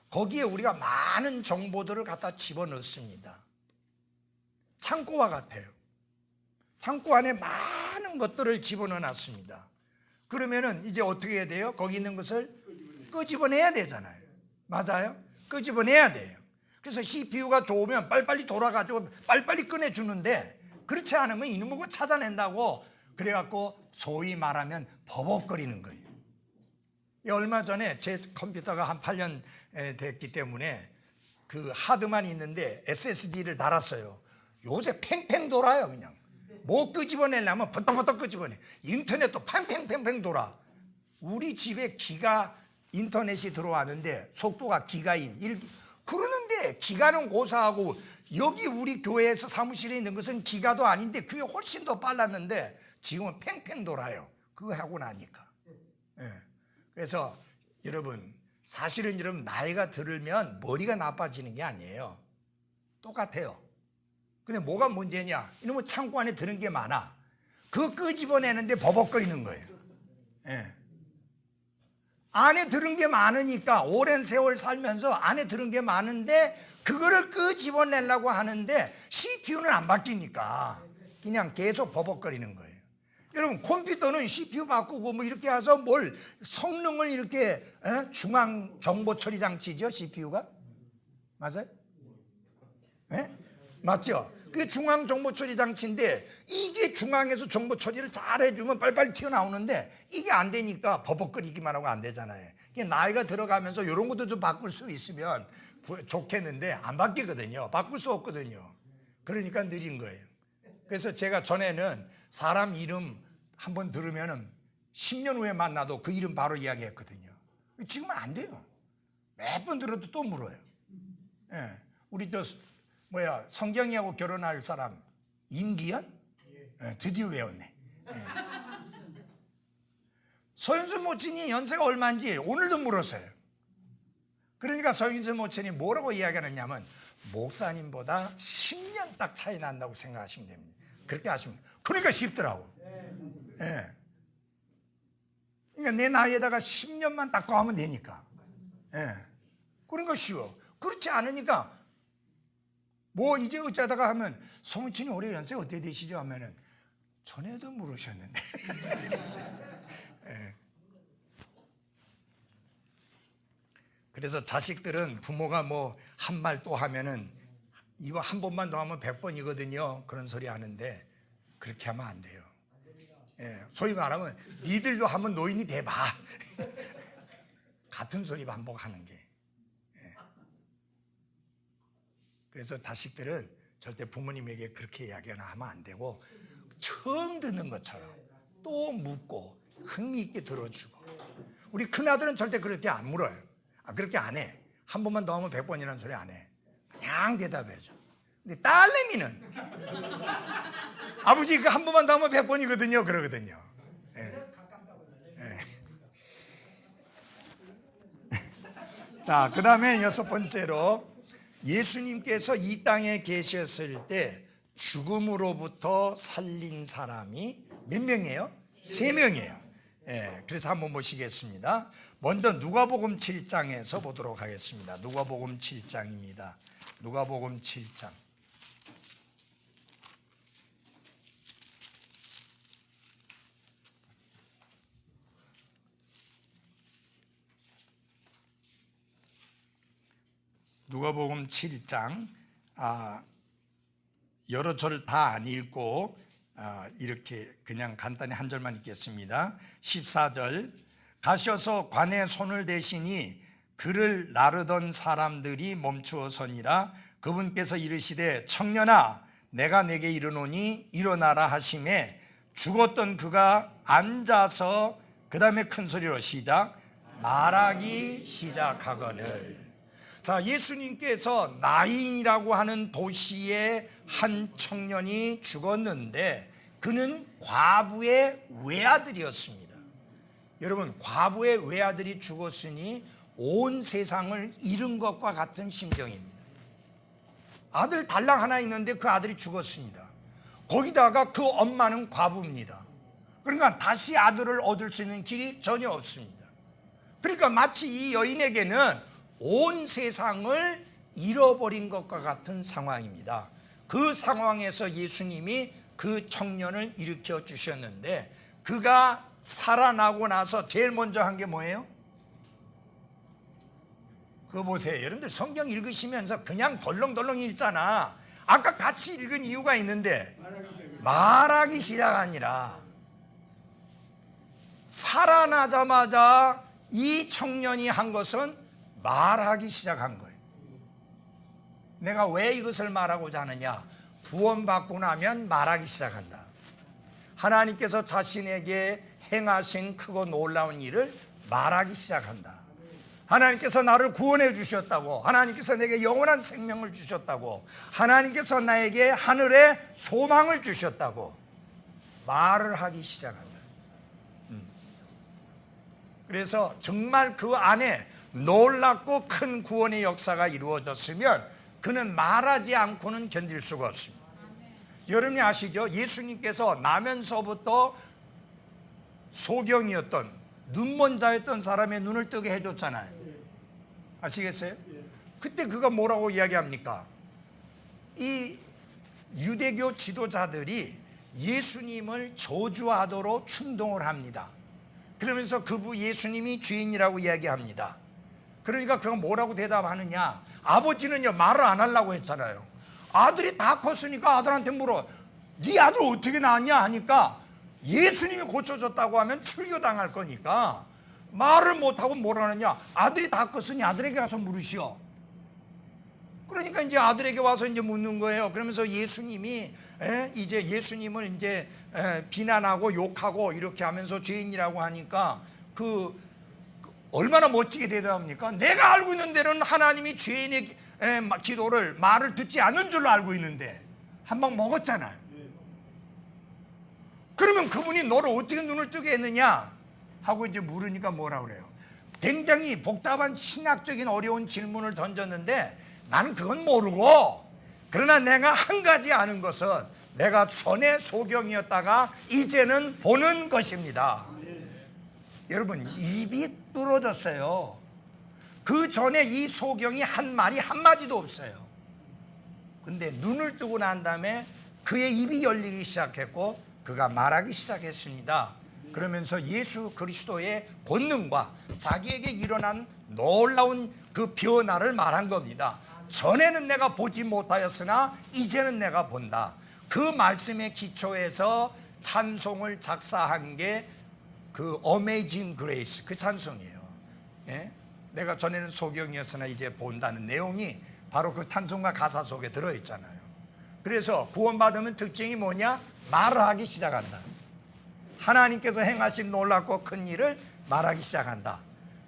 거기에 우리가 많은 정보들을 갖다 집어넣습니다. 창고와 같아요. 창고 안에 많은 것들을 집어넣어 놨습니다. 그러면은 이제 어떻게 해야 돼요? 거기 있는 것을 끄집어내야 되잖아요. 맞아요? 끄집어내야 돼요. 그래서 CPU가 좋으면 빨리빨리 돌아가지고 빨리빨리 꺼내주는데 그렇지 않으면 이놈의 거 찾아낸다고 그래갖고 소위 말하면 버벅거리는 거예요. 얼마 전에 제 컴퓨터가 한 8년 됐기 때문에 그 하드만 있는데 SSD를 달았어요. 요새 팽팽 돌아요. 그냥 뭐 끄집어내려면 버떡버떡 끄집어내. 인터넷도 팽팽팽팽 돌아. 우리 집에 기가 인터넷이 들어왔는데 속도가 기가인 1기. 그러는데 기가는 고사하고 여기 우리 교회에서 사무실에 있는 것은 기가도 아닌데 그게 훨씬 더 빨랐는데 지금은 팽팽 돌아요. 그거 하고 나니까. 그래서 여러분 사실은 여러분 나이가 들면 머리가 나빠지는 게 아니에요. 똑같아요. 근데 뭐가 문제냐? 이놈의 창고 안에 드는 게 많아. 그거 끄집어내는데 버벅거리는 거예요. 안에 들은 게 많으니까 오랜 세월 살면서 안에 들은 게 많은데 그거를 끄집어내려고 하는데 CPU는 안 바뀌니까 그냥 계속 버벅거리는 거예요. 여러분 컴퓨터는 CPU 바꾸고 뭐 이렇게 해서 뭘 성능을 이렇게 중앙 정보 처리 장치죠. CPU가 맞아요? 맞죠? 그게 중앙 정보 처리 장치인데 이게 중앙에서 정보 처리를 잘 해주면 빨리빨리 튀어나오는데 이게 안 되니까 버벅거리기만 하고 안 되잖아요. 이게 나이가 들어가면서 이런 것도 좀 바꿀 수 있으면 좋겠는데 안 바뀌거든요. 바꿀 수 없거든요. 그러니까 느린 거예요. 그래서 제가 전에는 사람 이름 한번 들으면 10년 후에 만나도 그 이름 바로 이야기했거든요. 지금은 안 돼요. 몇 번 들어도 또 물어요. 우리 성경이하고 결혼할 사람 임기현? 드디어 외웠네. 서현수 모친이 연세가 얼마인지 오늘도 물었어요. 그러니까 서인재 모천이 뭐라고 이야기하느냐면 목사님보다 10년 딱 차이 난다고 생각하시면 됩니다. 그렇게 하시면 그러니까 쉽더라고. 예. 그러니까 내 나이에다가 10년만 딱 더하면 되니까. 예. 그러니까 쉬워. 그렇지 않으니까 뭐 이제 어쩌다가 하면 송은춘이 올해 연세 어떻게 되시죠? 하면은 전에도 물으셨는데. 예. 그래서 자식들은 부모가 뭐 한 말 또 하면은 이거 한 번만 더 하면 100번이거든요. 그런 소리 하는데 그렇게 하면 안 돼요. 예. 소위 말하면 니들도 하면 노인이 돼봐. 같은 소리 반복하는 게. 예. 그래서 자식들은 절대 부모님에게 그렇게 이야기하면 안 되고 처음 듣는 것처럼 또 묻고 흥미있게 들어주고. 우리 큰아들은 절대 그렇게 안 물어요. 그렇게 안 해. 한 번만 더 하면 100번이라는 소리 안 해. 그냥 대답해줘. 근데 딸내미는 아버지 그 한 번만 더 하면 100번이거든요. 그러거든요. 예. 예. 자, 그 다음에 6번째로 예수님께서 이 땅에 계셨을 때 죽음으로부터 살린 사람이 몇 명이에요? 3명이에요. 예, 그래서 한번 보시겠습니다. 먼저 누가복음 7장에서 보도록 하겠습니다. 누가복음 7장입니다. 누가복음 7장. 누가복음 7장 여러 절을 다 안 읽고 이렇게 그냥 간단히 한 절만 읽겠습니다. 14절 가셔서 관에 손을 대시니 그를 나르던 사람들이 멈추어서니라. 그분께서 이르시되 청년아 내가 내게 이르노니 일어나라 하심에 죽었던 그가 앉아서 그 다음에 큰 소리로 시작 말하기 시작하거늘. 자, 예수님께서 나인이라고 하는 도시의 한 청년이 죽었는데 그는 과부의 외아들이었습니다. 여러분, 과부의 외아들이 죽었으니 온 세상을 잃은 것과 같은 심정입니다. 아들 달랑 하나 있는데 그 아들이 죽었습니다. 거기다가 그 엄마는 과부입니다. 그러니까 다시 아들을 얻을 수 있는 길이 전혀 없습니다. 그러니까 마치 이 여인에게는 온 세상을 잃어버린 것과 같은 상황입니다. 그 상황에서 예수님이 그 청년을 일으켜 주셨는데 그가 살아나고 나서 제일 먼저 한 게 뭐예요? 그거 보세요. 여러분들 성경 읽으시면서 그냥 덜렁덜렁 읽잖아. 아까 같이 읽은 이유가 있는데 말하기 시작하니라. 살아나자마자 이 청년이 한 것은 말하기 시작한 거예요. 내가 왜 이것을 말하고자 하느냐? 구원받고 나면 말하기 시작한다. 하나님께서 자신에게 행하신 크고 놀라운 일을 말하기 시작한다. 하나님께서 나를 구원해 주셨다고, 하나님께서 내게 영원한 생명을 주셨다고, 하나님께서 나에게 하늘의 소망을 주셨다고 말을 하기 시작한다. 그래서 정말 그 안에 놀랍고 큰 구원의 역사가 이루어졌으면 그는 말하지 않고는 견딜 수가 없습니다. 여러분이 아시죠? 예수님께서 나면서부터 소경이었던 눈먼 자였던 사람의 눈을 뜨게 해줬잖아요. 아시겠어요? 그때 그가 뭐라고 이야기합니까? 이 유대교 지도자들이 예수님을 저주하도록 충동을 합니다. 그러면서 그분 예수님이 죄인이라고 이야기합니다. 그러니까 그가 뭐라고 대답하느냐? 아버지는요 말을 안 하려고 했잖아요. 아들이 다 컸으니까 아들한테 물어. 네 아들 어떻게 낳았냐 하니까 예수님이 고쳐줬다고 하면 출교당할 거니까 말을 못하고 뭘 하느냐? 아들이 다 컸으니 아들에게 가서 물으시오. 그러니까 이제 아들에게 와서 이제 묻는 거예요. 그러면서 예수님이 이제 예수님을 이제 비난하고 욕하고 이렇게 하면서 죄인이라고 하니까 그 얼마나 멋지게 대답합니까? 내가 알고 있는 데는 하나님이 죄인의 기도를 말을 듣지 않는 줄로 알고 있는데 한 방 먹었잖아요. 그러면 그분이 너를 어떻게 눈을 뜨게 했느냐 하고 이제 물으니까 뭐라 그래요? 굉장히 복잡한 신학적인 어려운 질문을 던졌는데 나는 그건 모르고, 그러나 내가 한 가지 아는 것은 내가 전에 소경이었다가 이제는 보는 것입니다. 여러분, 입이 뚫어졌어요. 그 전에 이 소경이 한 말이 한마디도 없어요. 근데 눈을 뜨고 난 다음에 그의 입이 열리기 시작했고 그가 말하기 시작했습니다. 그러면서 예수 그리스도의 권능과 자기에게 일어난 놀라운 그 변화를 말한 겁니다. 전에는 내가 보지 못하였으나 이제는 내가 본다. 그 말씀의 기초에서 찬송을 작사한 게 그 Amazing Grace, 그 찬송이에요. 예? 내가 전에는 소경이었으나 이제 본다는 내용이 바로 그 찬송가 가사 속에 들어있잖아요. 그래서 구원받으면 특징이 뭐냐? 말을 하기 시작한다. 하나님께서 행하신 놀랍고 큰 일을 말하기 시작한다.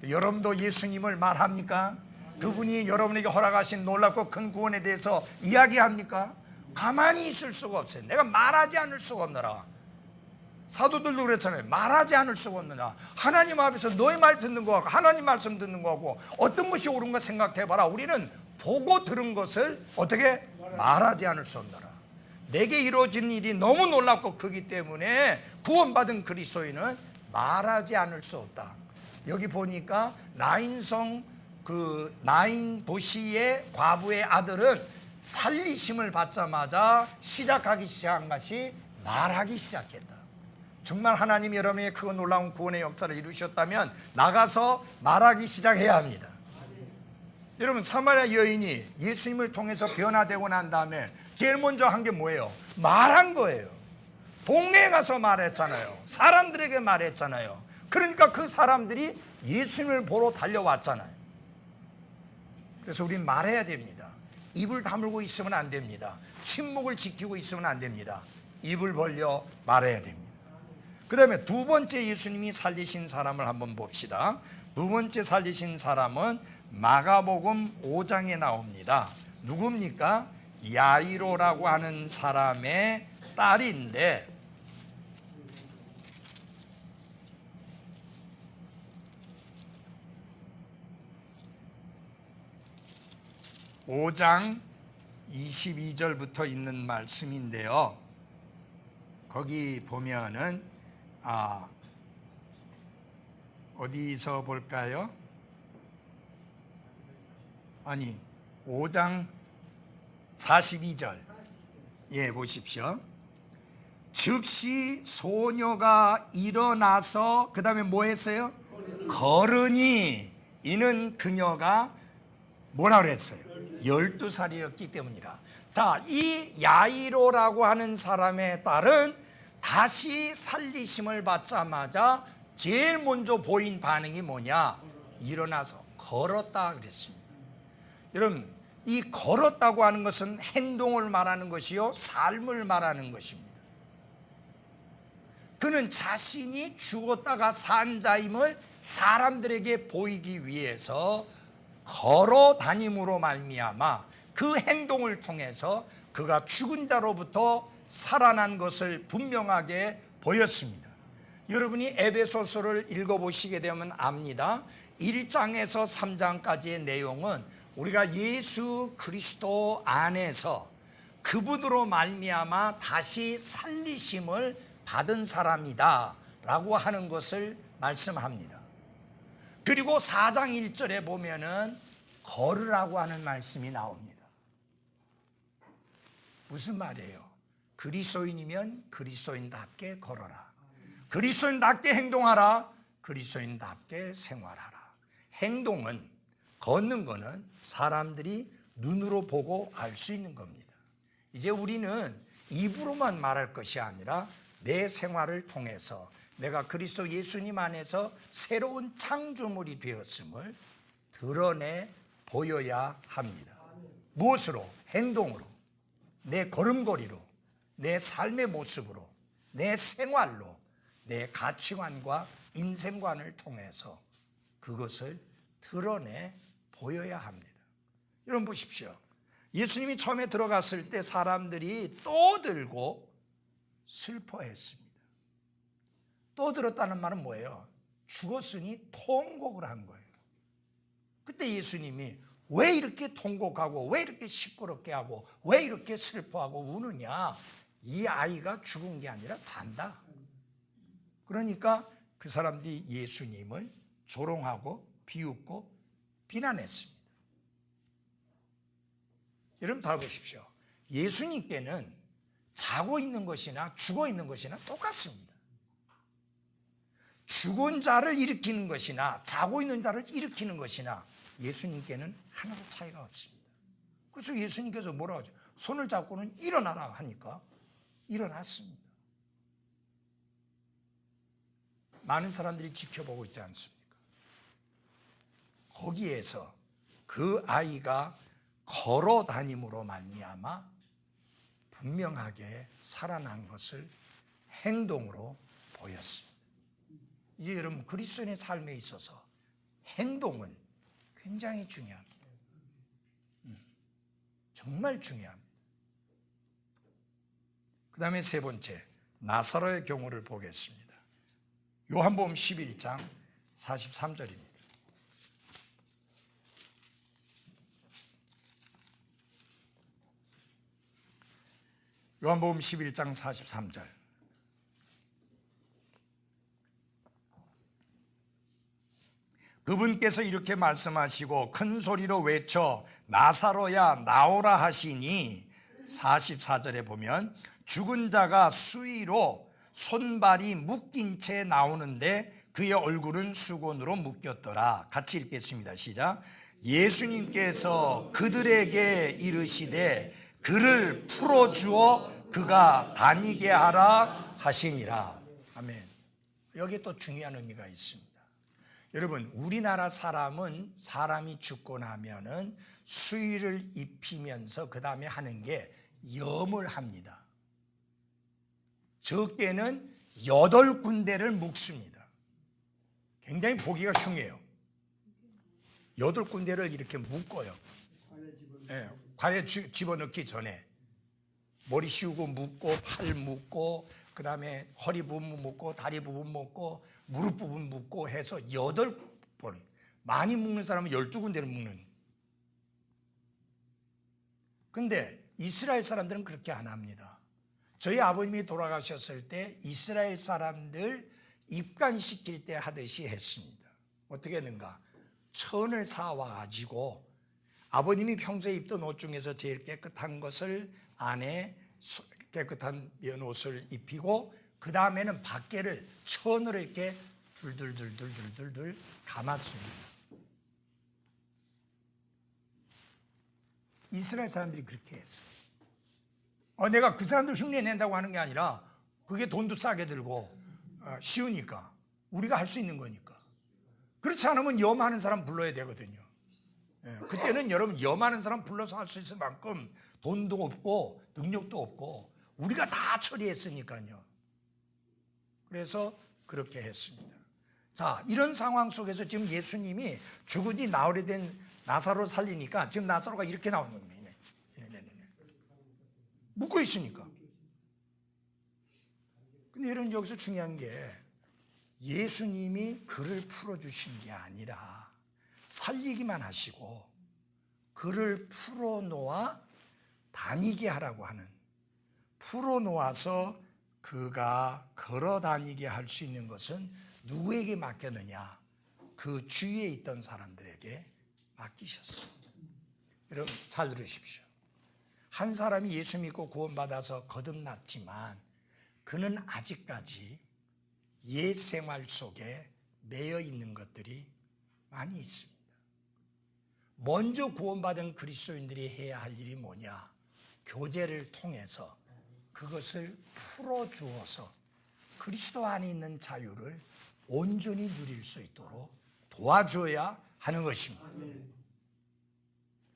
여러분도 예수님을 말합니까? 그분이 여러분에게 허락하신 놀랍고 큰 구원에 대해서 이야기합니까? 가만히 있을 수가 없어요. 내가 말하지 않을 수가 없느라. 사도들도 그랬잖아요. 말하지 않을 수가 없느냐. 하나님 앞에서 너의 말 듣는 거하고 하나님 말씀 듣는 거하고 어떤 것이 옳은가 생각해봐라. 우리는 보고 들은 것을 어떻게 말하지 않을 수 없느라. 내게 이루어진 일이 너무 놀랍고 크기 때문에 구원받은 그리스도인은 말하지 않을 수 없다. 여기 보니까 나인성 그 나인 도시의 과부의 아들은 살리심을 받자마자 시작하기 시작한 것이 말하기 시작했다. 정말 하나님이 여러분에게 그 놀라운 구원의 역사를 이루셨다면 나가서 말하기 시작해야 합니다. 여러분, 사마리아 여인이 예수님을 통해서 변화되고 난 다음에 제일 먼저 한 게 뭐예요? 말한 거예요. 동네에 가서 말했잖아요. 사람들에게 말했잖아요. 그러니까 그 사람들이 예수님을 보러 달려왔잖아요. 그래서 우린 말해야 됩니다. 입을 다물고 있으면 안 됩니다. 침묵을 지키고 있으면 안 됩니다. 입을 벌려 말해야 됩니다. 그 다음에 두 번째 예수님이 살리신 사람을 한번 봅시다. 두 번째 살리신 사람은 마가복음 5장에 나옵니다. 누굽니까? 야이로라고 하는 사람의 딸인데, (5장 22절부터) 있는 말씀인데요. 거기 보면은 어디서 볼까요? 아니, 5장 42절. 예, 보십시오. 즉시 소녀가 일어나서 그 다음에 뭐 했어요? 걸으니. 이는 그녀가 뭐라 그랬어요? 12살이었기 때문이라. 자, 이 야이로라고 하는 사람의 딸은 다시 살리심을 받자마자 제일 먼저 보인 반응이 뭐냐? 일어나서 걸었다 그랬습니다. 여러분, 이 걸었다고 하는 것은 행동을 말하는 것이요, 삶을 말하는 것입니다. 그는 자신이 죽었다가 산 자임을 사람들에게 보이기 위해서 걸어 다님으로 말미암아 그 행동을 통해서 그가 죽은 자로부터 살아난 것을 분명하게 보였습니다. 여러분이 에베소서를 읽어보시게 되면 압니다. 1장에서 3장까지의 내용은 우리가 예수 그리스도 안에서 그분으로 말미암아 다시 살리심을 받은 사람이다 라고 하는 것을 말씀합니다. 그리고 4장 1절에 보면은 걸으라고 하는 말씀이 나옵니다. 무슨 말이에요? 그리스도인이면 그리스도인답게 걸어라. 그리스도인답게 행동하라. 그리스도인답게 생활하라. 행동은, 걷는 거는 사람들이 눈으로 보고 알 수 있는 겁니다. 이제 우리는 입으로만 말할 것이 아니라 내 생활을 통해서 내가 그리스도 예수님 안에서 새로운 창조물이 되었음을 드러내 보여야 합니다. 무엇으로? 행동으로, 내 걸음걸이로, 내 삶의 모습으로, 내 생활로, 내 가치관과 인생관을 통해서 그것을 드러내 보여야 합니다. 여러분 보십시오. 예수님이 처음에 들어갔을 때 사람들이 떠들고 슬퍼했습니다. 떠들었다는 말은 뭐예요? 죽었으니 통곡을 한 거예요. 그때 예수님이 왜 이렇게 통곡하고 왜 이렇게 시끄럽게 하고 왜 이렇게 슬퍼하고 우느냐? 이 아이가 죽은 게 아니라 잔다. 그러니까 그 사람들이 예수님을 조롱하고 비웃고 비난했습니다. 여러분 다 보십시오. 예수님께는 자고 있는 것이나 죽어 있는 것이나 똑같습니다. 죽은 자를 일으키는 것이나 자고 있는 자를 일으키는 것이나 예수님께는 하나도 차이가 없습니다. 그래서 예수님께서 뭐라고 하죠? 손을 잡고는 일어나라 하니까 일어났습니다. 많은 사람들이 지켜보고 있지 않습니까? 거기에서 그 아이가 걸어 다님으로 말미암아 분명하게 살아난 것을 행동으로 보였습니다. 이제 여러분 그리스도인의 삶에 있어서 행동은 굉장히 중요합니다. 정말 중요합니다. 그 다음에 세 번째 나사로의 경우를 보겠습니다. 요한복음 11장 43절입니다. 요한복음 11장 43절. 그분께서 이렇게 말씀하시고 큰 소리로 외쳐 나사로야 나오라 하시니 44절에 보면 죽은 자가 수의로 손발이 묶인 채 나오는데 그의 얼굴은 수건으로 묶였더라. 같이 읽겠습니다. 시작. 예수님께서 그들에게 이르시되 그를 풀어주어 그가 다니게 하라 하시니라. 아멘. 여기 또 중요한 의미가 있습니다. 여러분 우리나라 사람은 사람이 죽고 나면은 수의를 입히면서 그 다음에 하는 게 염을 합니다. 적게는 8군데를 묶습니다. 굉장히 보기가 흉해요. 8군데를 이렇게 묶어요. 네, 관에 집어넣기 전에 머리 씌우고 묶고 팔 묶고 그 다음에 허리 부분 묶고 다리 부분 묶고 무릎 부분 묶고 해서 8번. 많이 묶는 사람은 12군데를 묶는. 근데 이스라엘 사람들은 그렇게 안 합니다. 저희 아버님이 돌아가셨을 때 이스라엘 사람들 입간시킬 때 하듯이 했습니다. 어떻게 했는가? 천을 사와가지고 아버님이 평소에 입던 옷 중에서 제일 깨끗한 것을 안에 깨끗한 면옷을 입히고 그 다음에는 밖에를 천으로 이렇게 둘둘둘둘둘둘 감았습니다. 이스라엘 사람들이 그렇게 했어요. 내가 그 사람들 흉내낸다고 하는 게 아니라 그게 돈도 싸게 들고 쉬우니까 우리가 할 수 있는 거니까. 그렇지 않으면 염하는 사람 불러야 되거든요. 그때는 여러분 염하는 사람 불러서 할 수 있을 만큼 돈도 없고 능력도 없고 우리가 다 처리했으니까요. 그래서 그렇게 했습니다. 자, 이런 상황 속에서 지금 예수님이 죽은 뒤 나흘이 된 나사로 살리니까 지금 나사로가 이렇게 나오는 겁니다. 묶어 있으니까. 근데 여러분 여기서 중요한 게 예수님이 그를 풀어주신 게 아니라 살리기만 하시고 그를 풀어놓아 다니게 하라고 하는, 풀어놓아서 그가 걸어 다니게 할 수 있는 것은 누구에게 맡겼느냐? 그 주위에 있던 사람들에게 맡기셨어요. 여러분 잘 들으십시오. 한 사람이 예수 믿고 구원받아서 거듭났지만 그는 아직까지 옛 생활 속에 매여 있는 것들이 많이 있습니다. 먼저 구원받은 그리스도인들이 해야 할 일이 뭐냐? 교제를 통해서 그것을 풀어주어서 그리스도 안에 있는 자유를 온전히 누릴 수 있도록 도와줘야 하는 것입니다.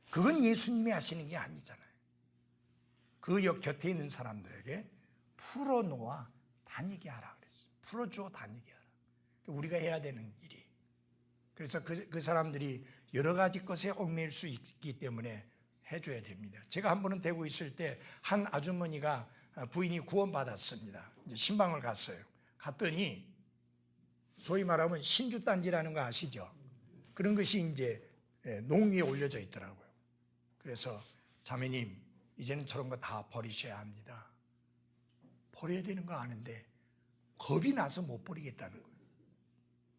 그건 예수님이 하시는 게 아니잖아요. 그 곁에 있는 사람들에게 풀어놓아 다니게 하라 그랬어요. 풀어주어 다니게 하라. 우리가 해야 되는 일이. 그래서 그 사람들이 여러 가지 것에 얽매일 수 있기 때문에 해줘야 됩니다. 제가 한 번은 대구 있을 때 한 아주머니가 부인이 구원받았습니다. 이제 신방을 갔어요. 갔더니 소위 말하면 신주단지라는 거 아시죠? 그런 것이 이제 농위에 올려져 있더라고요. 그래서 자매님, 이제는 저런 거 다 버리셔야 합니다. 버려야 되는 거 아는데 겁이 나서 못 버리겠다는 거예요.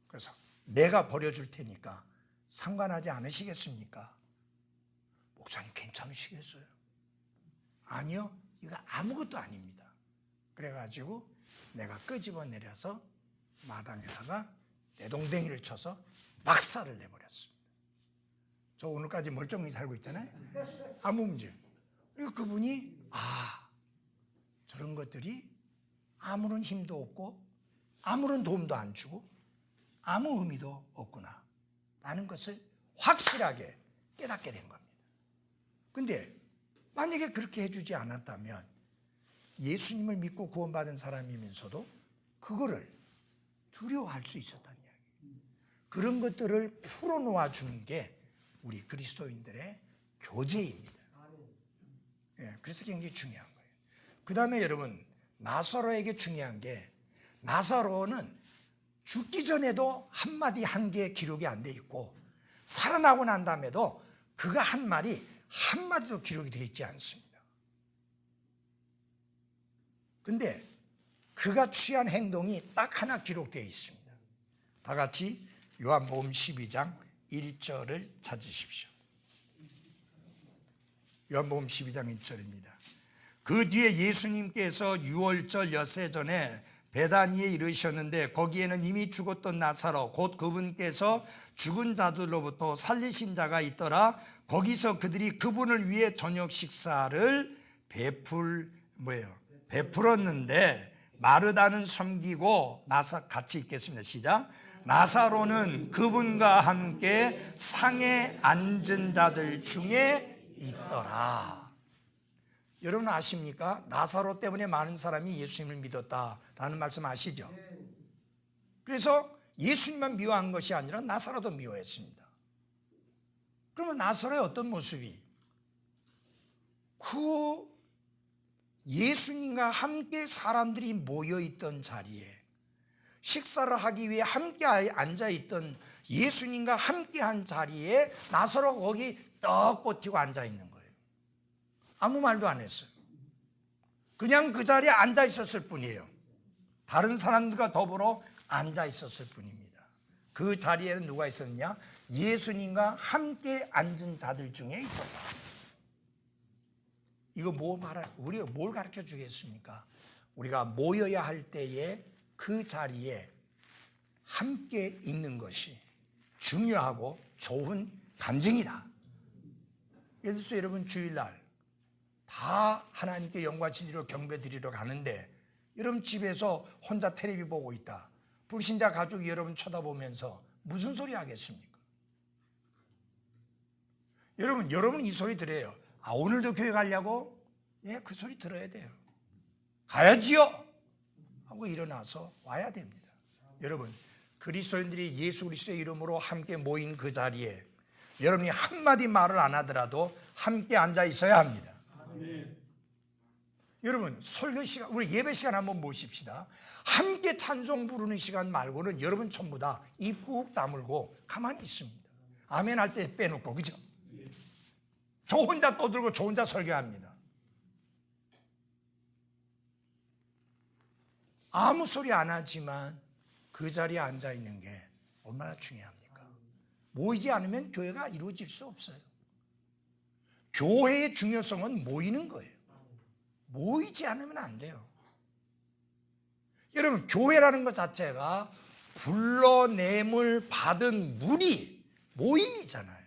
그래서 내가 버려줄 테니까 상관하지 않으시겠습니까? 목사님 괜찮으시겠어요? 아니요, 이거 아무것도 아닙니다. 그래가지고 내가 끄집어내려서 마당에다가 내동댕이를 쳐서 박살을 내버렸습니다. 저 오늘까지 멀쩡히 살고 있잖아요. 아무 문제. 그리고 그분이 저런 것들이 아무런 힘도 없고 아무런 도움도 안 주고 아무 의미도 없구나 라는 것을 확실하게 깨닫게 된 겁니다. 근데 만약에 그렇게 해주지 않았다면 예수님을 믿고 구원받은 사람이면서도 그거를 두려워할 수 있었다는 이야기. 그런 것들을 풀어놓아 주는 게 우리 그리스도인들의 교제입니다. 그래서 굉장히 중요한 거예요. 그 다음에 여러분, 나사로에게 중요한 게, 나사로는 죽기 전에도 한마디 한 개 기록이 안 돼 있고 살아나고 난 다음에도 그가 한 말이 한마디도 기록이 되어 있지 않습니다. 근데 그가 취한 행동이 딱 하나 기록되어 있습니다. 다 같이 요한복음 12장 1절을 찾으십시오. 요한복음 12장 1절입니다. 그 뒤에 예수님께서 유월절 엿새 전에 베다니에 이르셨는데 거기에는 이미 죽었던 나사로 곧 그분께서 죽은 자들로부터 살리신 자가 있더라. 거기서 그들이 그분을 위해 저녁 식사를 베풀었는데 마르다는 섬기고 같이 읽겠습니다. 시작. 나사로는 그분과 함께 상에 앉은 자들 중에 있더라. 여러분 아십니까? 나사로 때문에 많은 사람이 예수님을 믿었다라는 말씀 아시죠? 그래서 예수님만 미워한 것이 아니라 나사로도 미워했습니다. 그러면 나사로의 어떤 모습이? 그 예수님과 함께 사람들이 모여있던 자리에 식사를 하기 위해 함께 앉아있던 예수님과 함께한 자리에 나사로가 거기 떡 버티고 앉아있는 거예요. 아무 말도 안 했어요. 그냥 그 자리에 앉아있었을 뿐이에요. 다른 사람들과 더불어 앉아있었을 뿐입니다. 그 자리에는 누가 있었냐? 예수님과 함께 앉은 자들 중에 있었다. 이거 우리가 뭘 가르쳐 주겠습니까? 우리가 모여야 할 때에 그 자리에 함께 있는 것이 중요하고 좋은 간증이다. 예를 들어서 여러분 주일날 다 하나님께 영광 드리러 경배 드리러 가는데 여러분 집에서 혼자 텔레비 보고 있다. 불신자 가족이 여러분 쳐다보면서 무슨 소리 하겠습니까? 여러분 이 소리 들어요. 오늘도 교회 가려고? 예, 그 소리 들어야 돼요. 가야지요 하고 일어나서 와야 됩니다. 여러분, 그리스도인들이 예수 그리스도의 이름으로 함께 모인 그 자리에 여러분이 한마디 말을 안 하더라도 함께 앉아 있어야 합니다. 아멘. 여러분, 설교 시간, 우리 예배 시간 한번 모십시다. 함께 찬송 부르는 시간 말고는 여러분 전부 다 입 꾹 다물고 가만히 있습니다. 아멘 할 때 빼놓고, 그죠? 저 혼자 떠들고 저 혼자 설교합니다. 아무 소리 안 하지만 그 자리에 앉아 있는 게 얼마나 중요합니까? 모이지 않으면 교회가 이루어질 수 없어요. 교회의 중요성은 모이는 거예요. 모이지 않으면 안 돼요. 여러분, 교회라는 것 자체가 불러냄을 받은 무리, 모임이잖아요.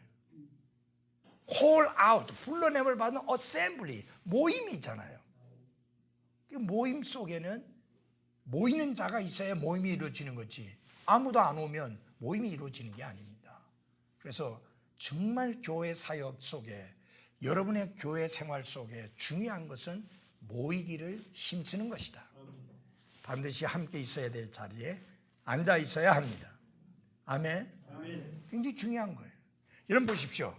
call out, 불러냄을 받은 assembly, 모임이잖아요. 그 모임 속에는 모이는 자가 있어야 모임이 이루어지는 거지, 아무도 안 오면 모임이 이루어지는 게 아닙니다. 그래서 정말 교회 사역 속에, 여러분의 교회 생활 속에 중요한 것은 모이기를 힘쓰는 것이다. 반드시 함께 있어야 될 자리에 앉아 있어야 합니다. 아멘. 굉장히 중요한 거예요. 여러분 보십시오.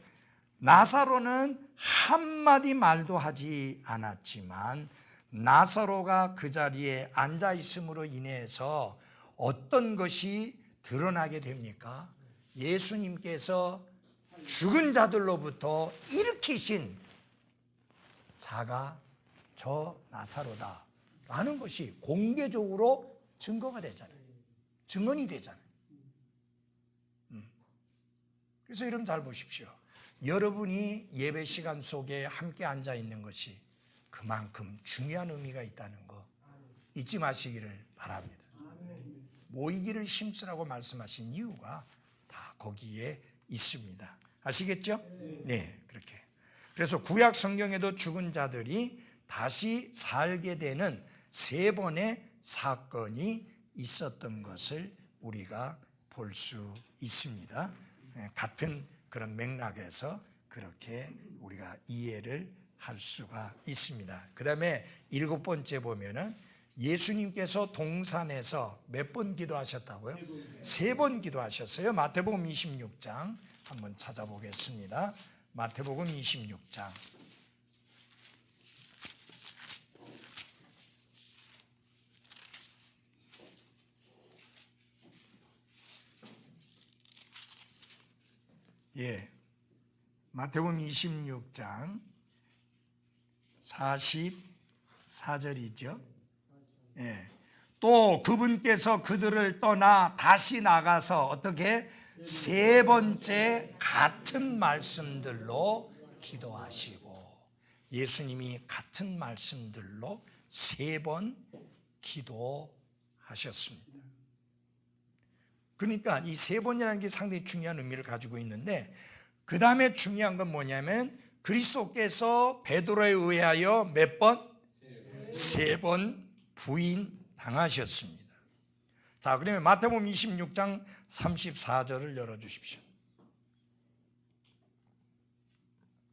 나사로는 한마디 말도 하지 않았지만 나사로가 그 자리에 앉아 있음으로 인해서 어떤 것이 드러나게 됩니까? 예수님께서 죽은 자들로부터 일으키신 자가 저 나사로다 라는 것이 공개적으로 증거가 되잖아요. 증언이 되잖아요. 그래서 여러분 잘 보십시오. 여러분이 예배 시간 속에 함께 앉아 있는 것이 그만큼 중요한 의미가 있다는 거 잊지 마시기를 바랍니다. 모이기를 힘쓰라고 말씀하신 이유가 다 거기에 있습니다. 아시겠죠? 네, 그렇게. 그래서 구약 성경에도 죽은 자들이 다시 살게 되는 3번의 사건이 있었던 것을 우리가 볼 수 있습니다. 같은 그런 맥락에서 그렇게 우리가 이해를 할 수가 있습니다. 그 다음에 7번째 보면은 예수님께서 동산에서 몇 번 기도하셨다고요? 3번 기도하셨어요. 마태복음 26장 한번 찾아보겠습니다. 마태복음 26장. 예, 마태복음 26장 44절이죠. 예. 또 그분께서 그들을 떠나 다시 나가서 어떻게 3번째 같은 말씀들로 기도하시고, 예수님이 같은 말씀들로 3번 기도하셨습니다. 그러니까 이 3번이라는 게 상당히 중요한 의미를 가지고 있는데, 그 다음에 중요한 건 뭐냐면 그리스도께서 베드로에 의하여 몇 번? 3번 부인당하셨습니다. 자, 그러면 마태복음 26장 34절을 열어주십시오.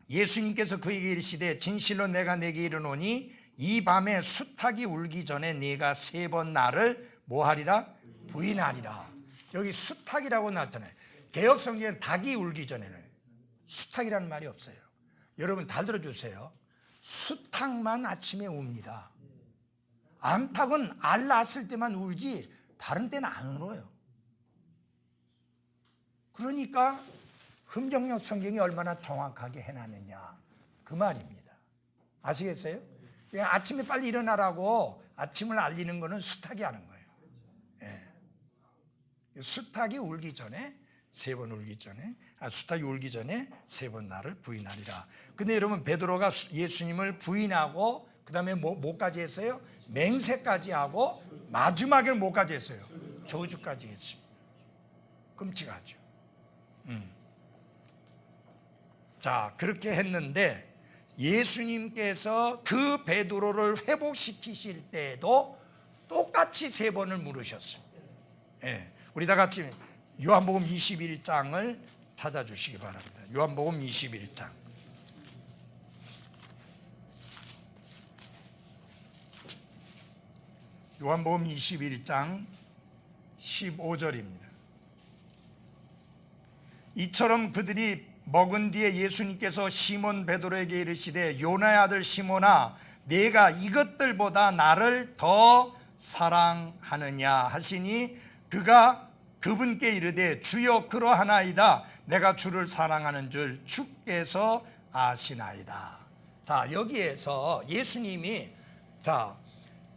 예수님께서 그에게 이르시되 진실로 내가 내게 이르노니 이 밤에 수탉이 울기 전에 네가 3번 나를 뭐하리라? 부인하리라. 여기 수탉이라고 나왔잖아요. 개역 성경에는 닭이 울기 전에는 수탉이라는 말이 없어요. 여러분 잘 들어주세요. 수탉만 아침에 웁니다. 암탉은 알 낳았을 때만 울지 다른 때는 안 울어요. 그러니까 흠정역 성경이 얼마나 정확하게 해놨느냐 그 말입니다. 아시겠어요? 그냥 아침에 빨리 일어나라고 아침을 알리는 거는 수탉이 하는 거예요. 예. 수탉이 울기 전에 3번 울기 전에 수탉이 울기 전에 3번 나를 부인하리라. 근데 여러분 베드로가 예수님을 부인하고 그 다음에 뭐까지 했어요? 맹세까지 하고 마지막에는 뭐까지 했어요? 저주까지 했습니다. 끔찍하죠. 자, 그렇게 했는데 예수님께서 그 베드로를 회복시키실 때에도 똑같이 3번을 물으셨습니다. 예, 우리 다 같이 요한복음 21장을 찾아주시기 바랍니다. 요한복음 21장. 요한복음 21장 15절입니다. 이처럼 그들이 먹은 뒤에 예수님께서 시몬 베드로에게 이르시되 요나의 아들 시몬아 네가 이것들보다 나를 더 사랑하느냐 하시니 그가 그분께 이르되 주여 그러하나이다. 내가 주를 사랑하는 줄 주께서 아시나이다. 자, 여기에서 예수님이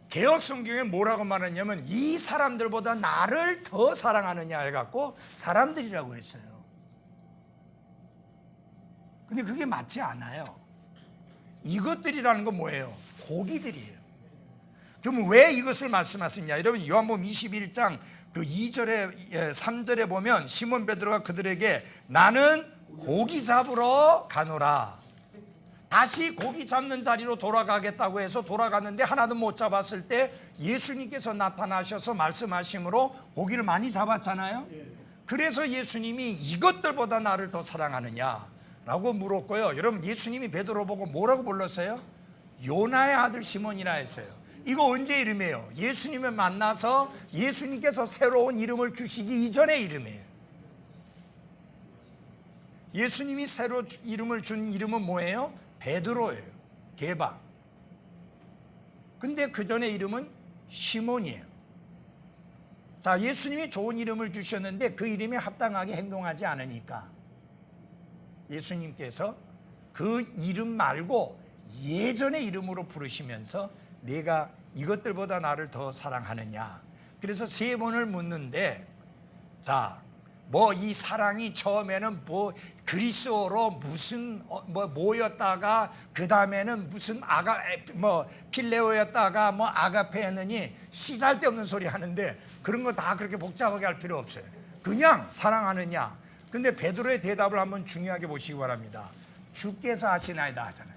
개역 성경에 뭐라고 말했냐면 이 사람들보다 나를 더 사랑하느냐 해갖고 사람들이라고 했어요. 근데 그게 맞지 않아요. 이것들이라는 건 뭐예요? 고기들이에요. 그럼 왜 이것을 말씀하시냐? 여러분 요한복음 21장 그 2절에 3절에 보면 시몬 베드로가 그들에게 나는 고기 잡으러 가노라. 다시 고기 잡는 자리로 돌아가겠다고 해서 돌아갔는데 하나도 못 잡았을 때 예수님께서 나타나셔서 말씀하심으로 고기를 많이 잡았잖아요. 그래서 예수님이 이것들보다 나를 더 사랑하느냐 라고 물었고요. 여러분 예수님이 베드로 보고 뭐라고 불렀어요? 요나의 아들 시몬이라 했어요. 이거 언제 이름이에요? 예수님을 만나서 예수님께서 새로운 이름을 주시기 이전의 이름이에요. 예수님이 새로 이름을 준 이름은 뭐예요? 베드로예요. 개방. 근데 그 전에 이름은 시몬이에요. 자, 예수님이 좋은 이름을 주셨는데 그 이름에 합당하게 행동하지 않으니까 예수님께서 그 이름 말고 예전의 이름으로 부르시면서 내가 이것들보다 나를 더 사랑하느냐. 그래서 3번을 묻는데, 자, 뭐 이 사랑이 처음에는 뭐 그리스어로 무슨 뭐였다가 그 다음에는 무슨 필레오였다가 뭐 아가페 했느니 시잘데없는 소리 하는데 그런 거 다 그렇게 복잡하게 할 필요 없어요. 그냥 사랑하느냐. 근데 베드로의 대답을 한번 중요하게 보시기 바랍니다. 주께서 하시나이다 하잖아요.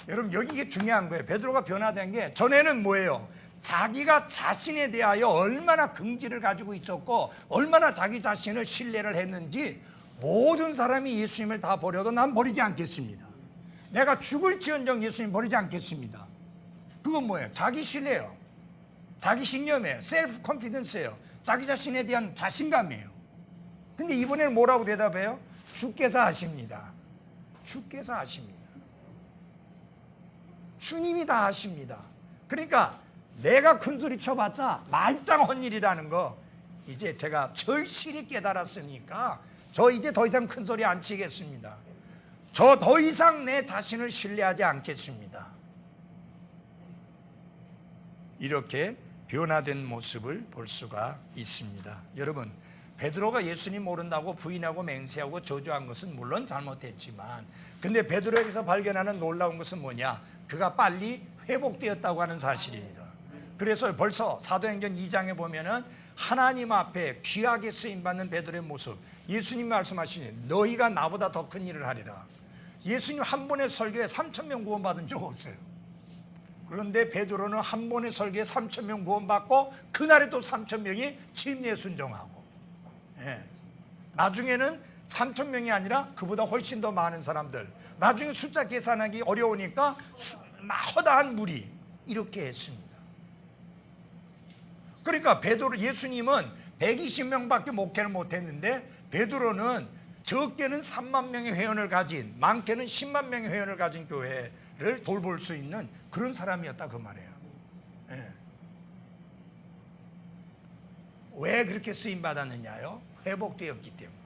여러분 여기 이게 중요한 거예요. 베드로가 변화된 게 전에는 뭐예요? 자기가 자신에 대하여 얼마나 긍지를 가지고 있었고 얼마나 자기 자신을 신뢰를 했는지 모든 사람이 예수님을 다 버려도 난 버리지 않겠습니다. 내가 죽을지언정 예수님 버리지 않겠습니다. 그건 뭐예요? 자기 신뢰예요. 자기 신념이에요. 셀프 컨피던스예요. 자기 자신에 대한 자신감이에요. 근데 이번에는 뭐라고 대답해요? 주께서 하십니다. 주께서 하십니다. 주님이 다 하십니다. 그러니까 내가 큰소리 쳐봤자 말짱 헛일이라는 거 이제 제가 절실히 깨달았으니까 저 이제 더 이상 큰소리 안 치겠습니다. 저 더 이상 내 자신을 신뢰하지 않겠습니다. 이렇게 변화된 모습을 볼 수가 있습니다. 여러분, 베드로가 예수님 모른다고 부인하고 맹세하고 저주한 것은 물론 잘못했지만, 근데 베드로에게서 발견하는 놀라운 것은 뭐냐? 그가 빨리 회복되었다고 하는 사실입니다. 그래서 벌써 사도행전 2장에 보면은 하나님 앞에 귀하게 쓰임받는 베드로의 모습, 예수님이 말씀하시니 너희가 나보다 더 큰 일을 하리라. 예수님 한 번의 설교에 3,000명 구원받은 적 없어요. 그런데 베드로는 한 번의 설교에 3,000명 구원받고 그날에 또 3,000명이 침례 순종하고, 나중에는 3,000명이 아니라 그보다 훨씬 더 많은 사람들, 나중에 숫자 계산하기 어려우니까 허다한 무리 이렇게 했습니다. 그러니까 베드로, 예수님은 120명밖에 목회를 못했는데 베드로는 적게는 3만 명의 회원을 가진, 많게는 10만 명의 회원을 가진 교회를 돌볼 수 있는 그런 사람이었다 그 말이에요. 왜 그렇게 쓰임 받았느냐요? 회복되었기 때문에.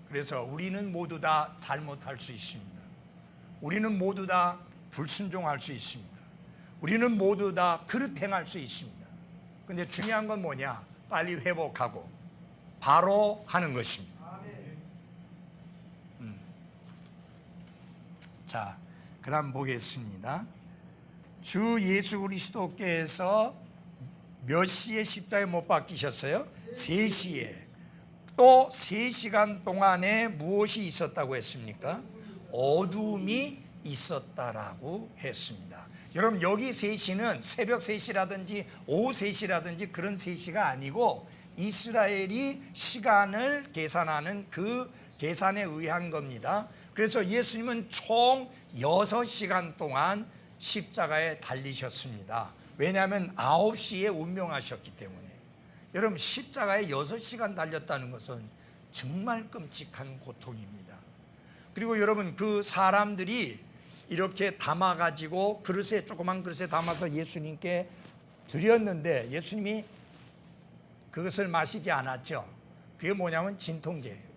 그래서 우리는 모두 다 잘못할 수 있습니다. 우리는 모두 다 불순종할 수 있습니다. 우리는 모두 다 그릇 행할 수 있습니다. 근데 중요한 건 뭐냐? 빨리 회복하고 바로 하는 것입니다. 자, 그다음 보겠습니다. 주 예수 그리스도께서 몇 시에 십자가에 못 박히셨어요? 3시에. 또 3시간 동안에 무엇이 있었다고 했습니까? 어둠이 있었다라고 했습니다. 여러분 여기 3시는 새벽 3시라든지 오후 3시라든지 그런 3시가 아니고 이스라엘이 시간을 계산하는 그 계산에 의한 겁니다. 그래서 예수님은 총 6시간 동안 십자가에 달리셨습니다. 왜냐하면 9시에 운명하셨기 때문에. 여러분 십자가에 6시간 달렸다는 것은 정말 끔찍한 고통입니다. 그리고 여러분 그 사람들이 이렇게 담아가지고 그릇에, 조그만 그릇에 담아서 예수님께 드렸는데 예수님이 그것을 마시지 않았죠. 그게 뭐냐면 진통제예요.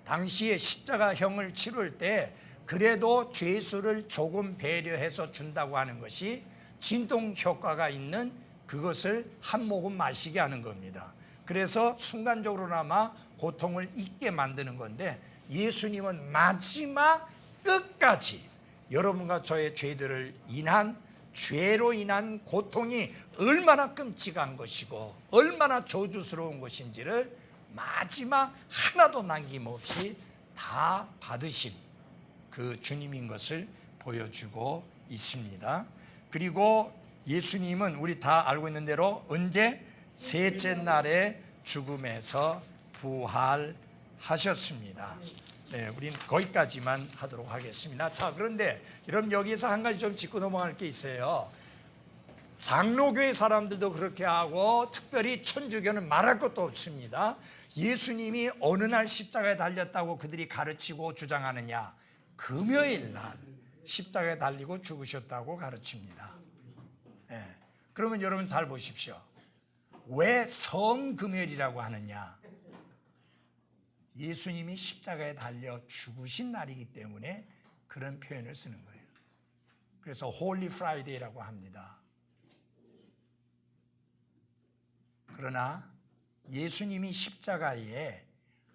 당시에 십자가형을 치룰 때 그래도 죄수를 조금 배려해서 준다고 하는 것이 진통 효과가 있는 그것을 한 모금 마시게 하는 겁니다. 그래서 순간적으로나마 고통을 잊게 만드는 건데 예수님은 마지막 끝까지 여러분과 저의 죄로 인한 고통이 얼마나 끔찍한 것이고 얼마나 저주스러운 것인지를 마지막 하나도 남김없이 다 받으신 그 주님인 것을 보여주고 있습니다. 그리고 예수님은 우리 다 알고 있는 대로 언제? 셋째 날에 죽음에서 부활하셨습니다. 네, 우리는 거기까지만 하도록 하겠습니다. 자, 그런데 여러분 여기에서 한 가지 좀 짚고 넘어갈 게 있어요. 장로교회 사람들도 그렇게 하고 특별히 천주교는 말할 것도 없습니다. 예수님이 어느 날 십자가에 달렸다고 그들이 가르치고 주장하느냐? 금요일 날 십자가에 달리고 죽으셨다고 가르칩니다. 그러면 여러분 잘 보십시오. 왜 성금요일이라고 하느냐? 예수님이 십자가에 달려 죽으신 날이기 때문에 그런 표현을 쓰는 거예요. 그래서 홀리 프라이데이라고 합니다. 그러나 예수님이 십자가에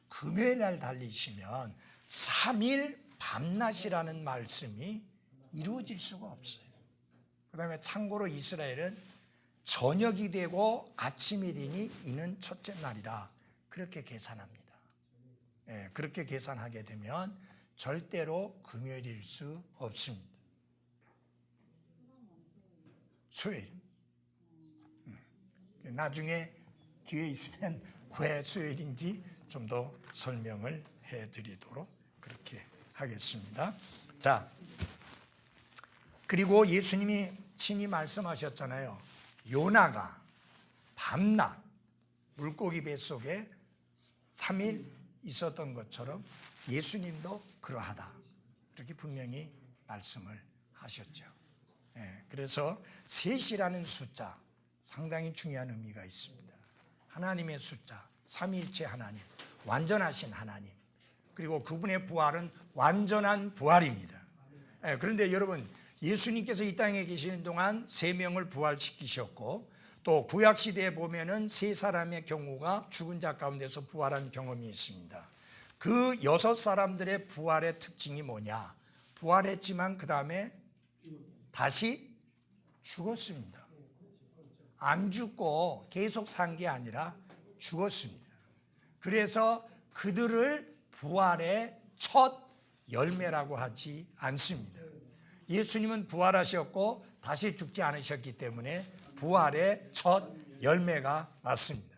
금요일 날 달리시면 3일 밤낮이라는 말씀이 이루어질 수가 없어요. 그 다음에 참고로 이스라엘은 저녁이 되고 아침이 되니 이는 첫째 날이라 그렇게 계산합니다. 그렇게 계산하게 되면 절대로 금요일일 수 없습니다. 수요일. 나중에 기회 있으면 왜 수요일인지 좀 더 설명을 해드리도록 그렇게 하겠습니다. 자, 그리고 예수님이 친히 말씀하셨잖아요. 요나가 밤낮 물고기 뱃속에 3일 있었던 것처럼 예수님도 그러하다. 그렇게 분명히 말씀을 하셨죠. 그래서 셋이라는 숫자 상당히 중요한 의미가 있습니다. 하나님의 숫자, 삼위일체 하나님, 완전하신 하나님, 그리고 그분의 부활은 완전한 부활입니다. 그런데 여러분, 예수님께서 이 땅에 계시는 동안 3명을 부활시키셨고 또 구약시대에 보면은 3사람의 경우가 죽은 자 가운데서 부활한 경험이 있습니다. 그 6사람들의 부활의 특징이 뭐냐? 부활했지만 그 다음에 다시 죽었습니다. 안 죽고 계속 산 게 아니라 죽었습니다. 그래서 그들을 부활의 첫 열매라고 하지 않습니다. 예수님은 부활하셨고 다시 죽지 않으셨기 때문에 부활의 첫 열매가 맞습니다.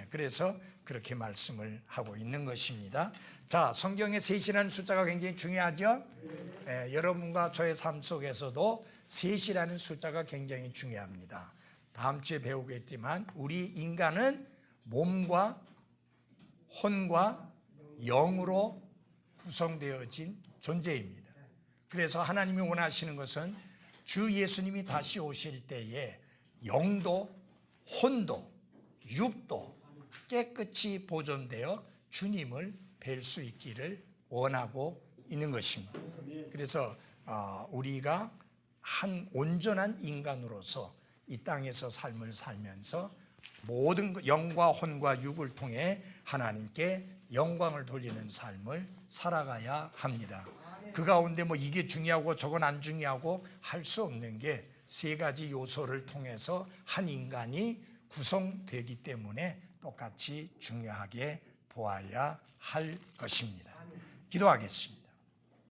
그래서 그렇게 말씀을 하고 있는 것입니다. 자, 성경의 셋이라는 숫자가 굉장히 중요하죠. 여러분과 저의 삶 속에서도 셋이라는 숫자가 굉장히 중요합니다. 다음 주에 배우겠지만 우리 인간은 몸과 혼과 영으로 구성되어진 존재입니다. 그래서 하나님이 원하시는 것은 주 예수님이 다시 오실 때에 영도 혼도 육도 깨끗이 보존되어 주님을 뵐 수 있기를 원하고 있는 것입니다. 그래서 우리가 한 온전한 인간으로서 이 땅에서 삶을 살면서 모든 영과 혼과 육을 통해 하나님께 영광을 돌리는 삶을 살아가야 합니다. 그 가운데 뭐 이게 중요하고 저건 안 중요하고 할 수 없는 게 3가지 요소를 통해서 한 인간이 구성되기 때문에 똑같이 중요하게 보아야 할 것입니다. 기도하겠습니다.